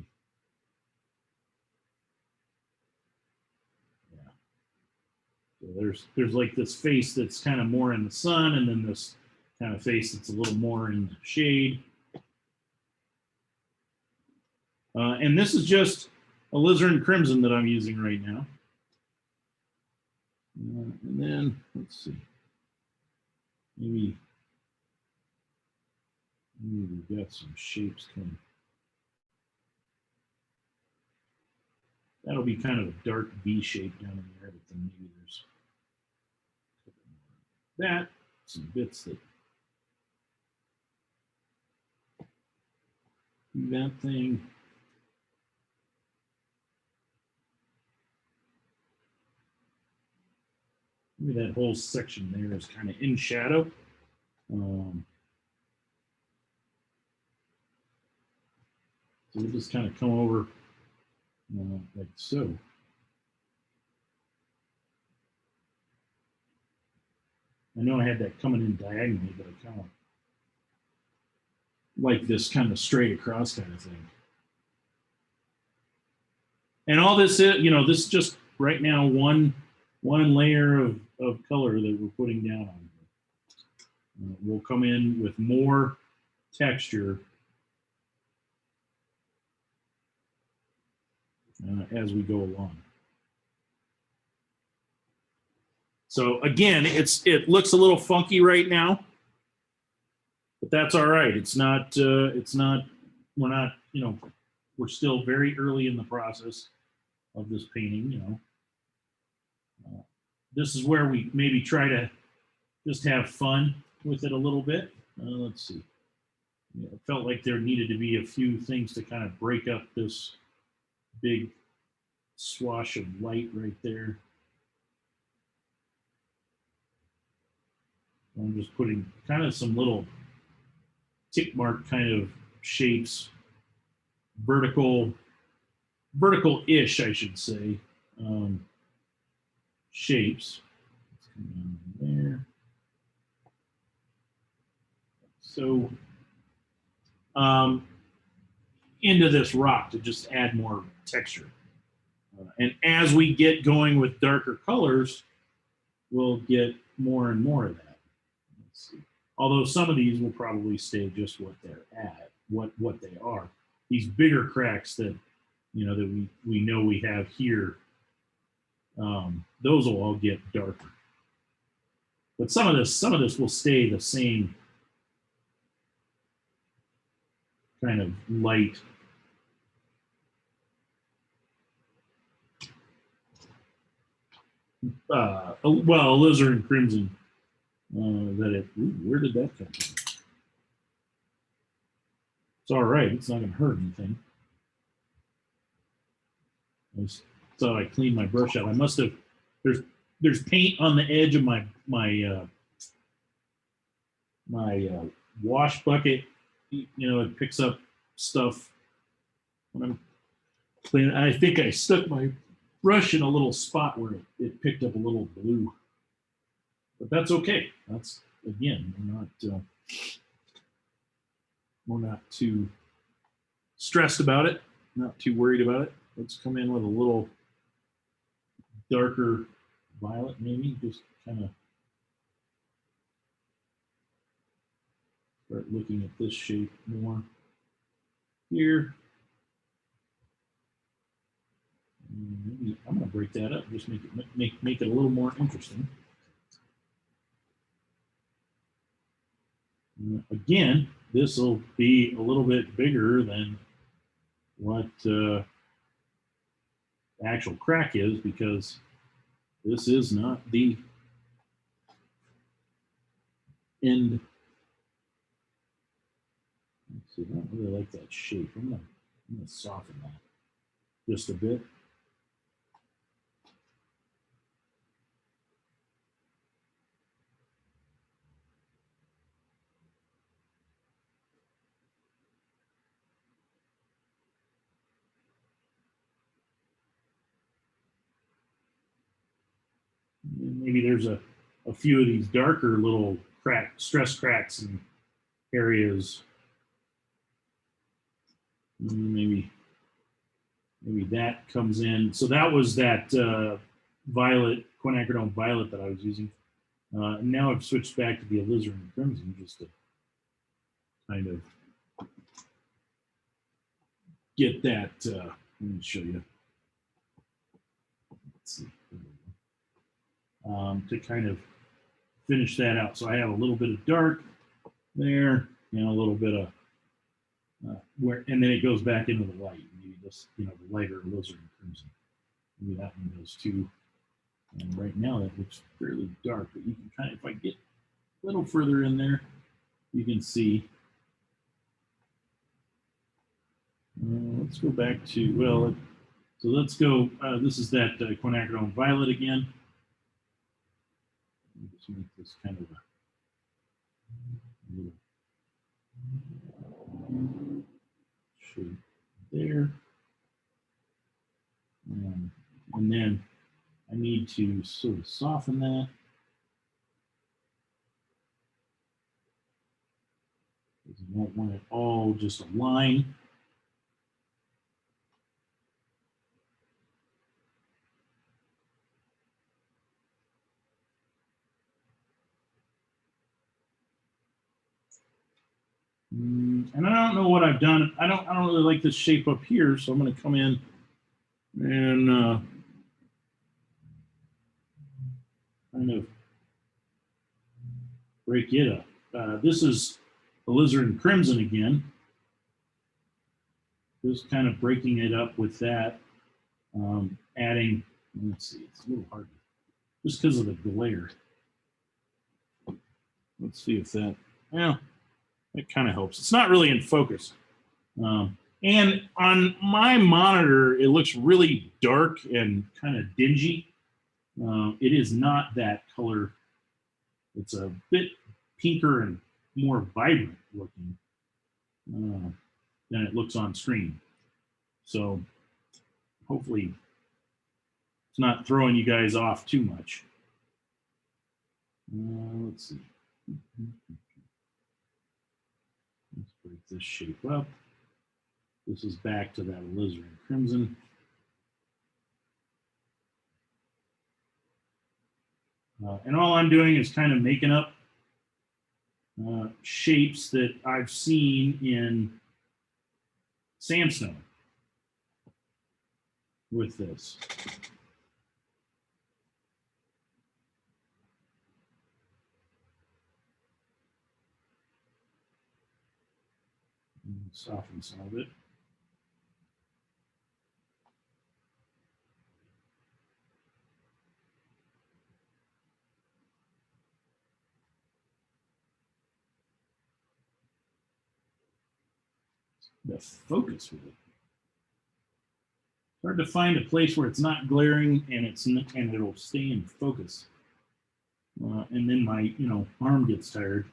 Yeah. So there's like this face that's kind of more in the sun, and then this kind of face that's a little more in the shade. And this is just alizarin crimson that I'm using right now. And then let's see. Maybe we've got some shapes coming. That'll be kind of a dark V shape down in there, but then maybe there's that, some bits that do that thing. Maybe that whole section there is kind of in shadow. So we'll just kind of come over like so. I know I had that coming in diagonally, but I kind of like this kind of straight across kind of thing. And all this is, this is just right now one layer of color that we're putting down on here. We'll come in with more texture as we go along. So again, it looks a little funky right now, but that's all right. It's not, we're not, we're still very early in the process of this painting, This is where we maybe try to just have fun with it a little bit. Let's see. It felt like there needed to be a few things to kind of break up this big swash of light right there. I'm just putting kind of some little tick mark kind of shapes, vertical-ish, I should say, shapes. Let's come down there. So into this rock to just add more texture. And as we get going with darker colors, we'll get more and more of that. Let's see. Although some of these will probably stay just what they're at, what they are. These bigger cracks that that we know we have here, those will all get darker. But some of this will stay the same kind of light. Well, alizarin crimson. Where did that come from? It's all right. It's not going to hurt anything. I just thought I cleaned my brush out. I must have. There's paint on the edge of my wash bucket. It picks up stuff when I'm I think I stuck my brush in a little spot where it picked up a little blue. But that's okay. That's, again, we're not too stressed about it, not too worried about it. Let's come in with a little darker violet, maybe, just kind of start looking at this shape more here. Maybe I'm going to break that up, just make it a little more interesting. Again, this will be a little bit bigger than what the actual crack is, because this is not the end. Let's see, I don't really like that shape. I'm gonna soften that just a bit. Maybe there's a few of these darker little stress cracks and areas. Maybe that comes in. So that was that violet, quinacridone violet that I was using. And now I've switched back to the alizarin crimson just to kind of get that. Let me show you. Let's see. To kind of finish that out. So I have a little bit of dark there and a little bit of and then it goes back into the light. Maybe this, the lighter alizarin crimson. Maybe that one goes too. And right now that looks fairly dark, but you can kind of, if I get a little further in there, you can see. Let's go back to, well, so let's go, this is that quinacridone violet again. Just make this kind of a little shade there. And then I need to sort of soften that. Because you won't want it all just a line. And I don't know what I've done. I don't really like this shape up here, so I'm going to come in and kind of break it up. This is alizarin crimson again. Just kind of breaking it up with that, adding. Let's see, it's a little hard, just because of the glare. Let's see if that. Yeah. It kind of helps. It's not really in focus. And on my monitor, it looks really dark and kind of dingy. It is not that color. It's a bit pinker and more vibrant looking than it looks on screen. So hopefully it's not throwing you guys off too much. Let's see. Let's break this shape up. This is back to that alizarin crimson. And all I'm doing is kind of making up shapes that I've seen in sandstone with this. Soften some of it. The focus with it. Hard to find a place where it's not glaring and it'll stay in focus. And then my arm gets tired.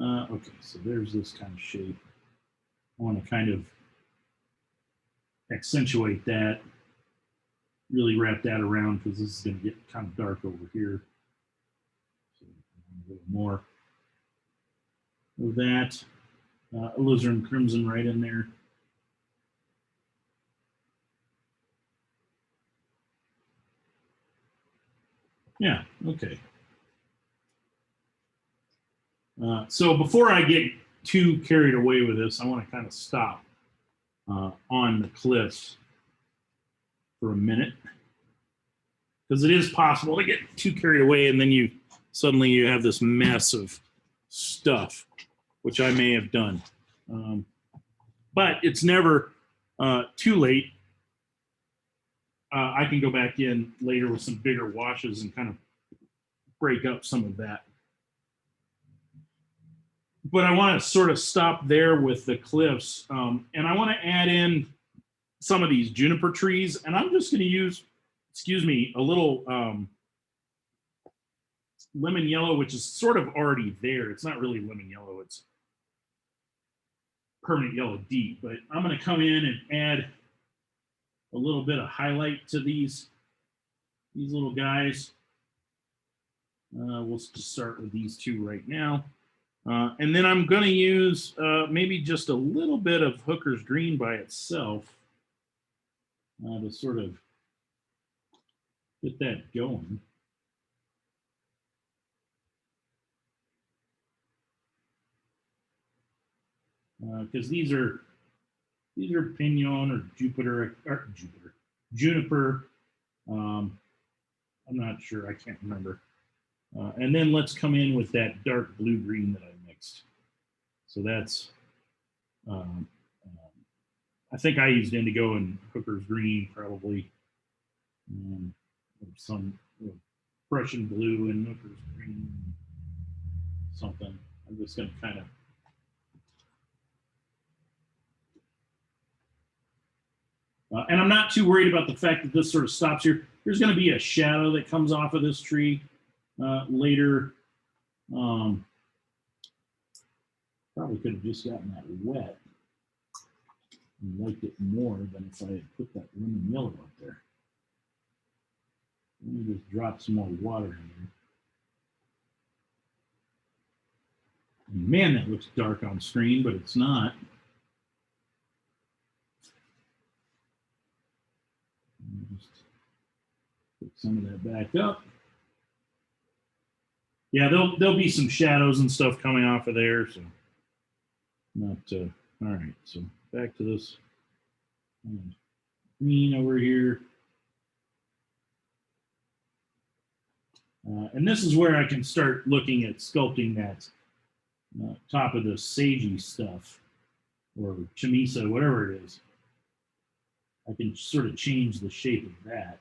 Okay, so there's this kind of shape. I want to kind of accentuate that, really wrap that around because this is going to get kind of dark over here. So a little more of that. Alizarin crimson right in there. Yeah, okay. So before I get too carried away with this, I want to kind of stop on the cliffs for a minute, because it is possible to get too carried away and then you suddenly you have this mess of stuff, which I may have done. But it's never too late. I can go back in later with some bigger washes and kind of break up some of that. But I want to sort of stop there with the cliffs. And I want to add in some of these juniper trees. And I'm just going to use, excuse me, a little lemon yellow, which is sort of already there. It's not really lemon yellow. It's permanent yellow deep. But I'm going to come in and add a little bit of highlight to these little guys. We'll just start with these two right now. And then I'm going to use maybe just a little bit of Hooker's Green by itself to sort of get that going. Because these are Pinon or Juniper. I'm not sure. I can't remember. And then let's come in with that dark blue green that I mixed. So that's, I think I used indigo and Hooker's Green probably. Some Prussian blue and Hooker's Green, something. I'm just going to kind of and I'm not too worried about the fact that this sort of stops here. There's going to be a shadow that comes off of this tree later. Probably could have just gotten that wet and liked it more than if I had put that lemon yellow up there. Let me just drop some more water in there. And man, that looks dark on screen, but it's not. Just put some of that back up. Yeah, there'll be some shadows and stuff coming off of there, so not all right. So back to this green over here, and this is where I can start looking at sculpting that top of the sagey stuff or chamisa, whatever it is. I can sort of change the shape of that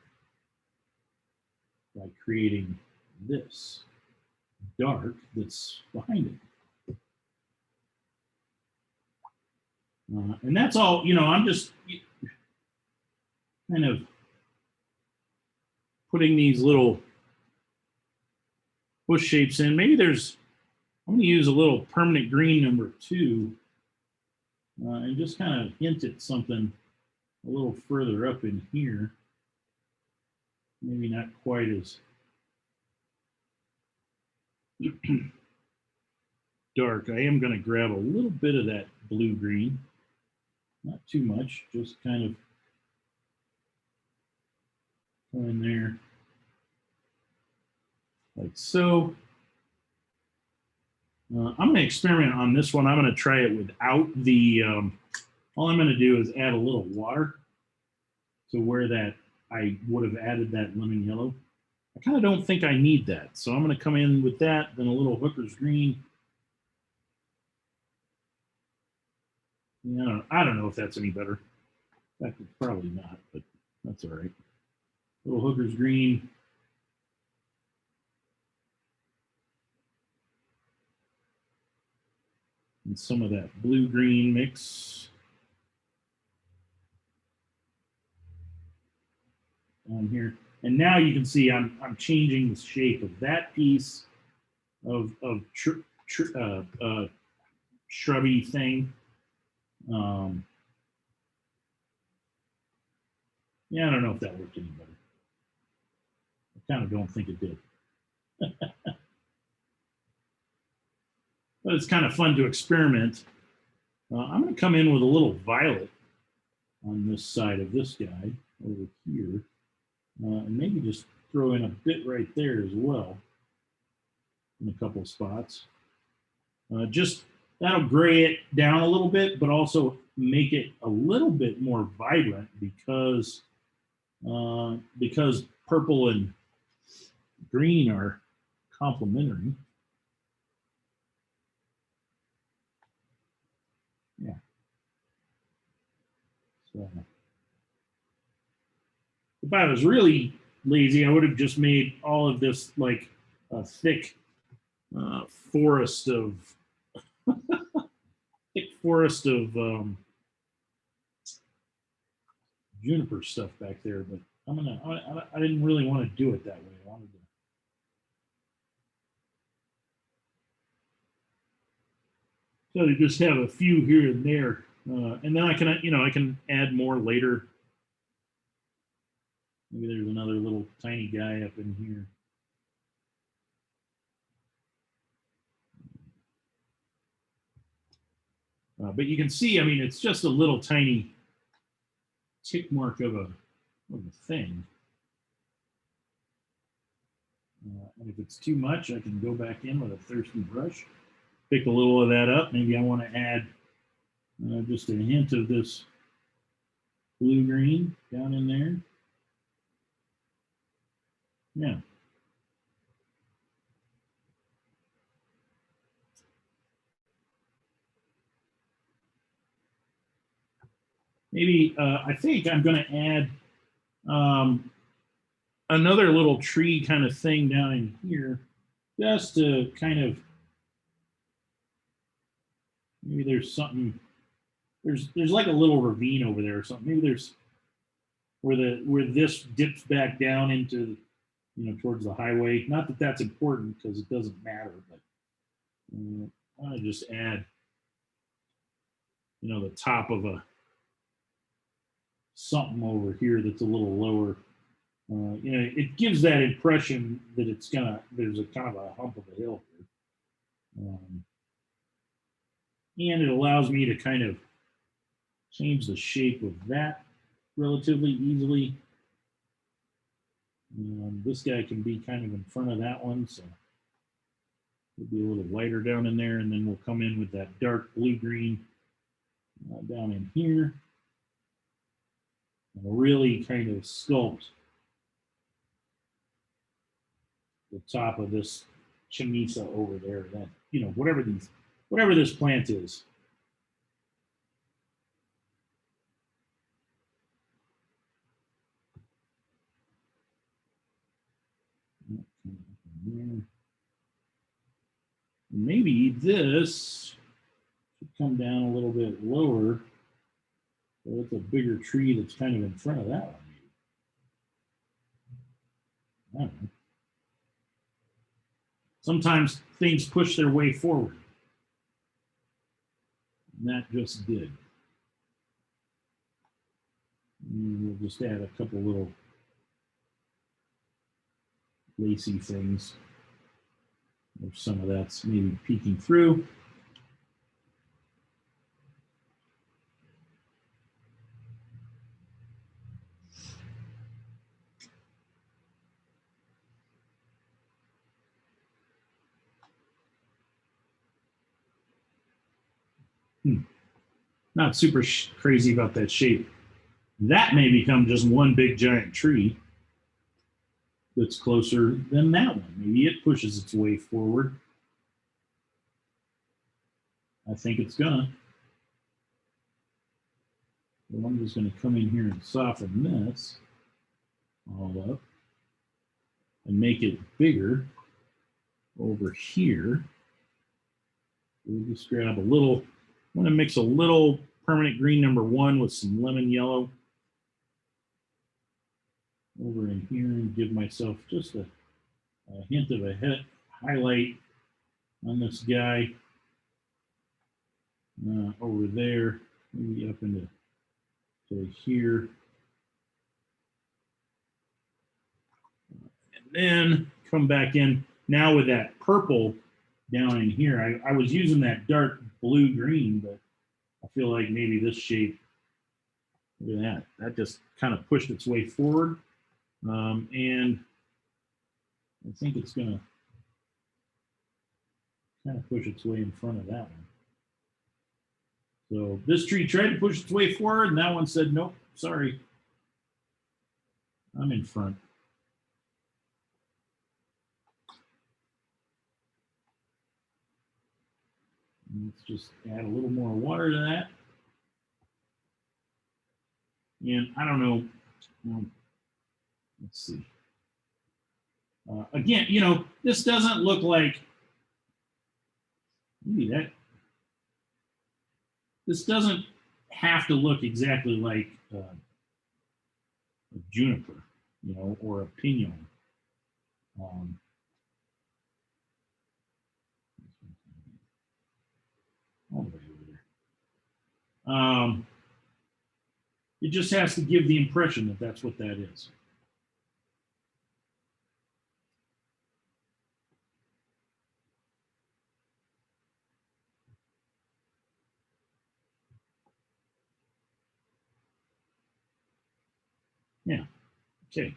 by creating this dark that's behind it. And that's all, I'm just kind of putting these little bush shapes in. Maybe I'm going to use a little permanent green number 2 and just kind of hint at something a little further up in here. Maybe not quite as dark. I am going to grab a little bit of that blue-green. Not too much, just kind of go in there like so. I'm going to experiment on this one. I'm going to try it without the, all I'm going to do is add a little water to where that I would have added that lemon yellow. I kind of don't think I need that. So I'm going to come in with that, then a little Hooker's Green. Yeah, I don't know if that's any better. In fact, it's probably not, but that's all right. Little Hooker's Green. And some of that blue-green mix on here. And now you can see I'm changing the shape of that piece of shrubby thing. Yeah, I don't know if that worked any better. I kind of don't think it did. But it's kind of fun to experiment. I'm going to come in with a little violet on this side of this guy over here. And maybe just throw in a bit right there as well in a couple of spots. Just that'll gray it down a little bit, but also make it a little bit more vibrant because purple and green are complementary. Yeah. So if I was really lazy, I would have just made all of this like a thick forest of juniper stuff back there, but I didn't really want to do it that way. I wanted to just have a few here and there, and then I can add more later. Maybe there's another little tiny guy up in here. But you can see, I mean, it's just a little tiny tick mark of a thing. And if it's too much, I can go back in with a thirsty brush, pick a little of that up. Maybe I want to add just a hint of this blue-green down in there. Yeah. Maybe I think I'm going to add another little tree kind of thing down in here, just to kind of, maybe there's something, there's like a little ravine over there or something. Maybe there's where this dips back down into, towards the highway. Not that that's important because it doesn't matter, but I want to just add, the top of something over here that's a little lower. It gives that impression that there's a kind of a hump of a hill here. And it allows me to kind of change the shape of that relatively easily. This guy can be kind of in front of that one, so it'll be a little lighter down in there, and then we'll come in with that dark blue-green down in here. And we'll really kind of sculpt the top of this chamisa over there. That whatever this plant is. Maybe this should come down a little bit lower. So it's a bigger tree that's kind of in front of that one. I don't know. Sometimes things push their way forward. And that just did. And we'll just add a couple little lacy things. If some of that's maybe peeking through. Not super crazy about that shape. That may become just one big giant tree that's closer than that one. Maybe it pushes its way forward. I think it's gonna. So I'm just gonna come in here and soften this all up and make it bigger over here. We'll just grab a little, I'm gonna mix a little permanent green #1 with some lemon yellow over in here and give myself just a hint of a highlight on this guy over there, maybe up into to here. And then come back in now with that purple down in here. I was using that dark blue green, but I feel like maybe this shape, look at that, that just kind of pushed its way forward. And I think it's going to kind of push its way in front of that one. So this tree tried to push its way forward, and that one said, nope, sorry. I'm in front. Let's just add a little more water to that. And I don't know, let's see. Again, you know, this doesn't look like, maybe that, this doesn't have to look exactly like a juniper, you know, or a pinon. All the way over there. It just has to give the impression that that's what that is. Yeah, okay.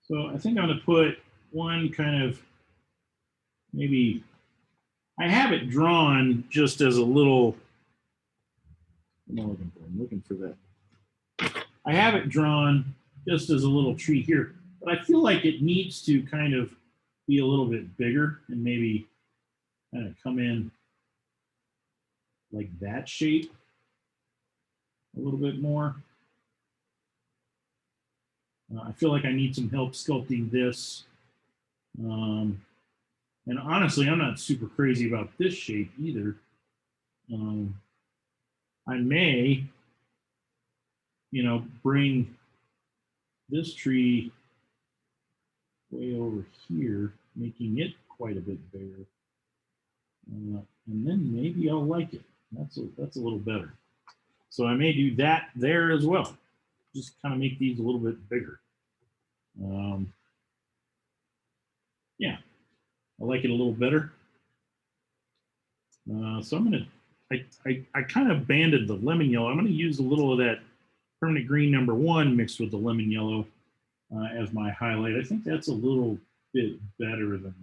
So I think I'm gonna put one kind of, maybe, I have it drawn just as a little, what am I looking for? I'm looking for that. I have it drawn just as a little tree here, but I feel like it needs to kind of be a little bit bigger and maybe kind of come in like that shape a little bit more. I feel like I need some help sculpting this. And honestly, I'm not super crazy about this shape either. I may, you know, bring this tree way over here, making it quite a bit bigger. And then maybe I'll like it. That's a little better. So I may do that there as well. Just kind of make these a little bit bigger. Yeah, I like it a little better. So I'm gonna, I kind of banded the lemon yellow. I'm gonna use a little of that permanent green #1 mixed with the lemon yellow as my highlight. I think that's a little bit better than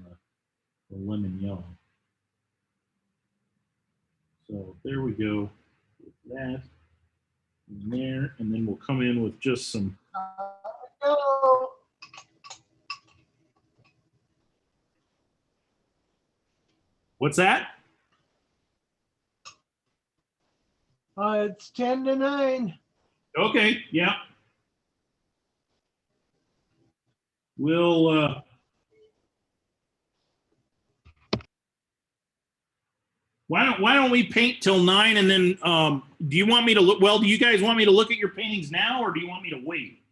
the lemon yellow. So there we go with that in there, and then we'll come in with just some. What's that? It's 10 to 9. Okay, yeah. We'll why don't we paint till 9, and then do you want me to look, well, do you guys want me to look at your paintings now, or do you want me to wait?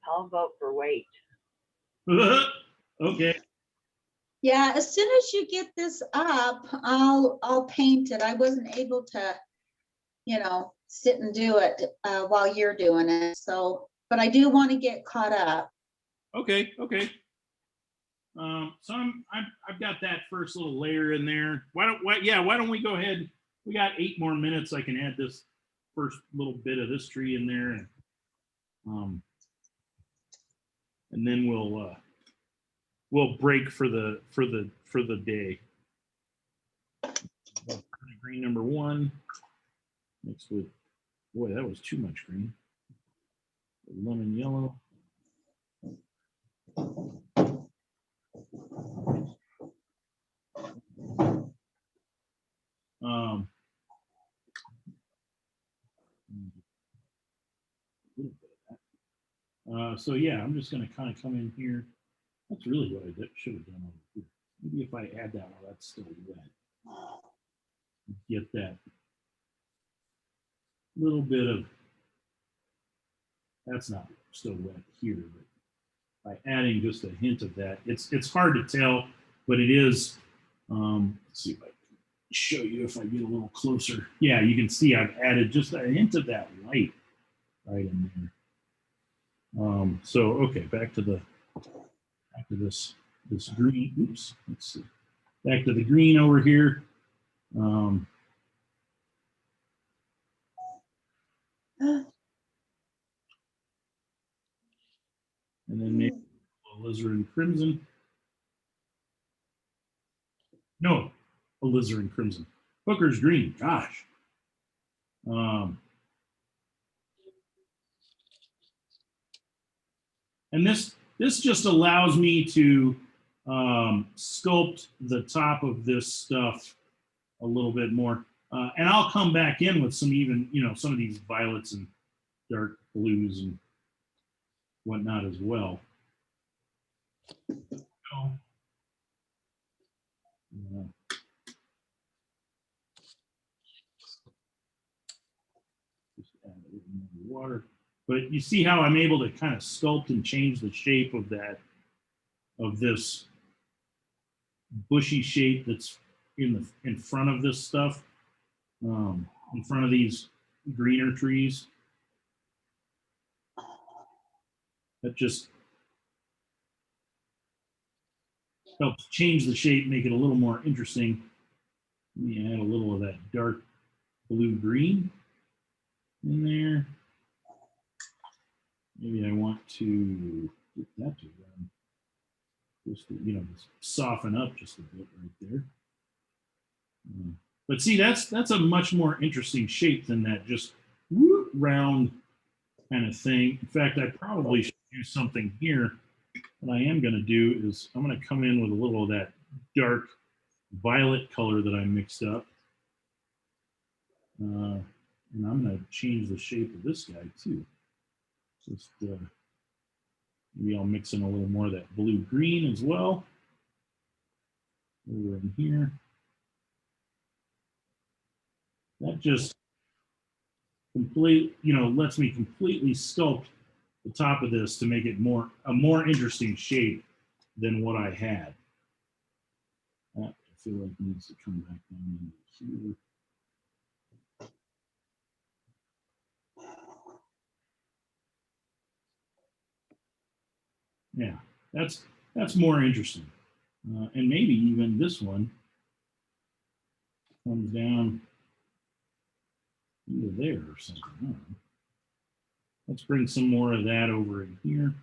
I'll vote for wait. Okay. Yeah, as soon as you get this up, I'll paint it. I wasn't able to, you know, sit and do it while you're doing it. So, but I do want to get caught up. Okay. So I've got that first little layer in there. Why don't we go ahead? We got 8 more minutes. I can add this first little bit of this tree in there, and then we'll break for the day. Green #1 mixed with, boy, that was too much green. Lemon yellow. So yeah, I'm just going to kind of come in here. That's really what I should have done over here. Maybe if I add that while that's still wet, get that little bit of that's not still wet here, but by adding just a hint of that, it's hard to tell, but it is. Let's see if I can show you if I get a little closer. Yeah, you can see I've added just a hint of that white right in there. So okay, back to this green. Oops, let's see. Back to the green over here. And then maybe alizarin crimson. No, alizarin crimson. Booker's green. Gosh. And this just allows me to sculpt the top of this stuff a little bit more. And I'll come back in with some even, some of these violets and dark blues and whatnot as well. Just add a little more water. But you see how I'm able to kind of sculpt and change the shape of this bushy shape that's in front of this stuff, in front of these greener trees. That just helps change the shape, make it a little more interesting. Let me add a little of that dark blue green in there. Maybe I want to get that to run. Just to, soften up just a bit right there. But see, that's a much more interesting shape than that just round kind of thing. In fact, I probably should do something here. What I am going to do is I'm going to come in with a little of that dark violet color that I mixed up. And I'm going to change the shape of this guy too. Just maybe I'll mix in a little more of that blue green as well. Over in here. That just lets me completely sculpt the top of this to make it a more interesting shape than what I had. That I feel like needs to come back down here. Yeah, that's more interesting. And maybe even this one comes down either there or something. Let's bring some more of that over in here.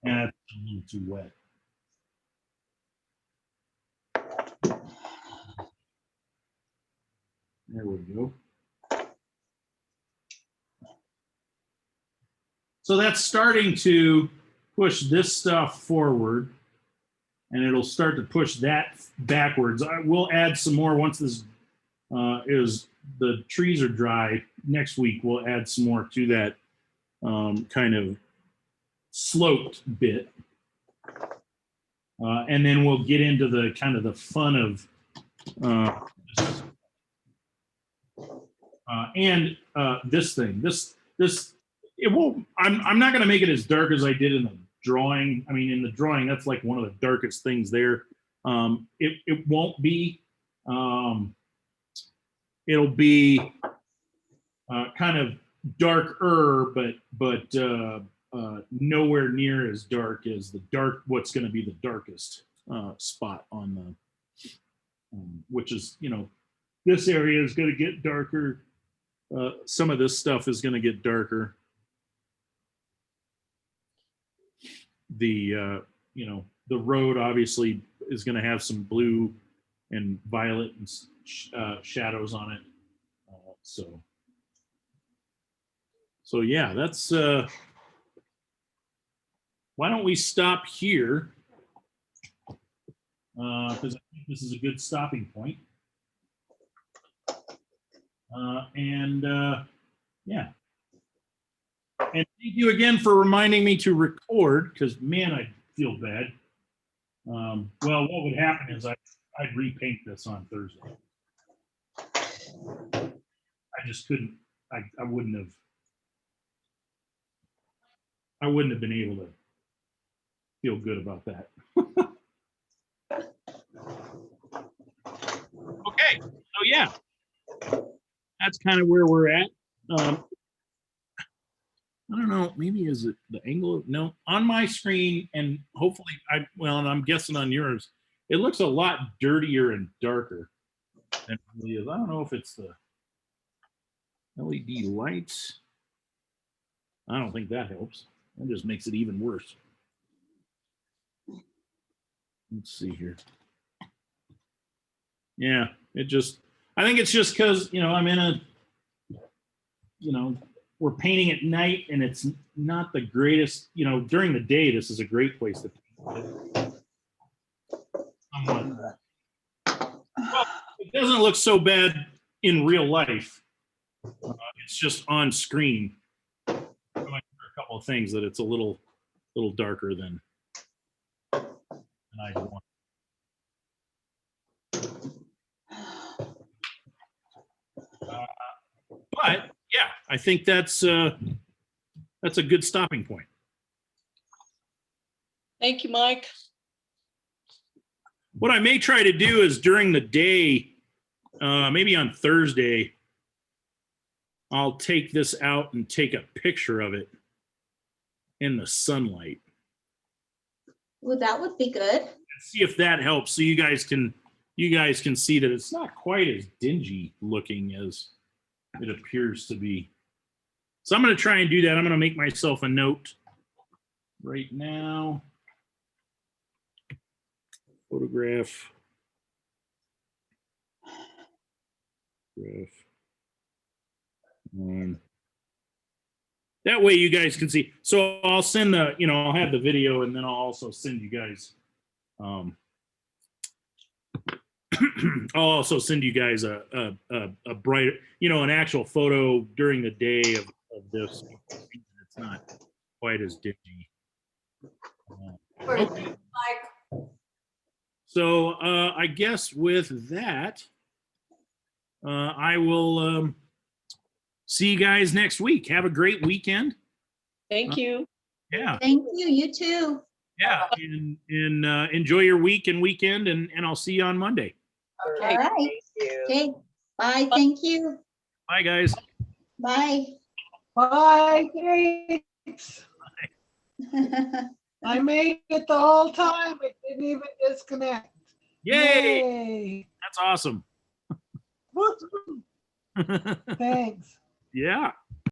That's a little too wet. There we go. So that's starting to push this stuff forward, and it'll start to push that backwards. I will add some more once this the trees are dry. Next week we'll add some more to that kind of sloped bit, and then we'll get into the kind of the fun of this thing. This it won't. I'm not going to make it as dark as I did in the drawing. I mean, in the drawing, that's like one of the darkest things there. It won't be. It'll be kind of darker, but nowhere near as dark as what's going to be the darkest spot on the, which is, this area is going to get darker. Some of this stuff is going to get darker. The the road obviously is going to have some blue and violet and shadows on it. So yeah, that's why don't we stop here? Because I think this is a good stopping point. Yeah. And thank you again for reminding me to record, because man, I feel bad. Well, what would happen is I'd repaint this on Thursday. I just couldn't. I wouldn't have. I wouldn't have been able to feel good about that. Okay, so yeah, that's kind of where we're at. I don't know, maybe is it the angle? No, on my screen, and hopefully well, and I'm guessing on yours, it looks a lot dirtier and darker than it really is. I don't know if it's the LED lights. I don't think that helps. That just makes it even worse. Let's see here. Yeah, I think it's just because, I'm in a, we're painting at night and it's not the greatest, during the day, this is a great place to paint. Well, it doesn't look so bad in real life. It's just on screen. A couple of things that it's a little darker than I want. But yeah, I think that's a good stopping point. Thank you, Mike. What I may try to do is during the day, maybe on Thursday, I'll take this out and take a picture of it in the sunlight. Well, that would be good. See if that helps, so you guys can see that it's not quite as dingy looking as it appears to be. So I'm going to try and do that. I'm going to make myself a note right now. Photograph. That way you guys can see. So I'll send I'll have the video, and then I'll also send you guys I'll also send you guys a bright, an actual photo during the day of this. It's not quite as dingy. Okay. So I guess with that, I will see you guys next week. Have a great weekend. Thank you. Yeah. Thank you. You too. Yeah. And enjoy your week and weekend, and I'll see you on Monday. All right. Thank you. Okay. Bye. Thank you. Bye, guys. Bye. Bye, thanks. I made it the whole time. It didn't even disconnect. Yay! Yay. That's awesome. Woo-hoo. Thanks. Yeah.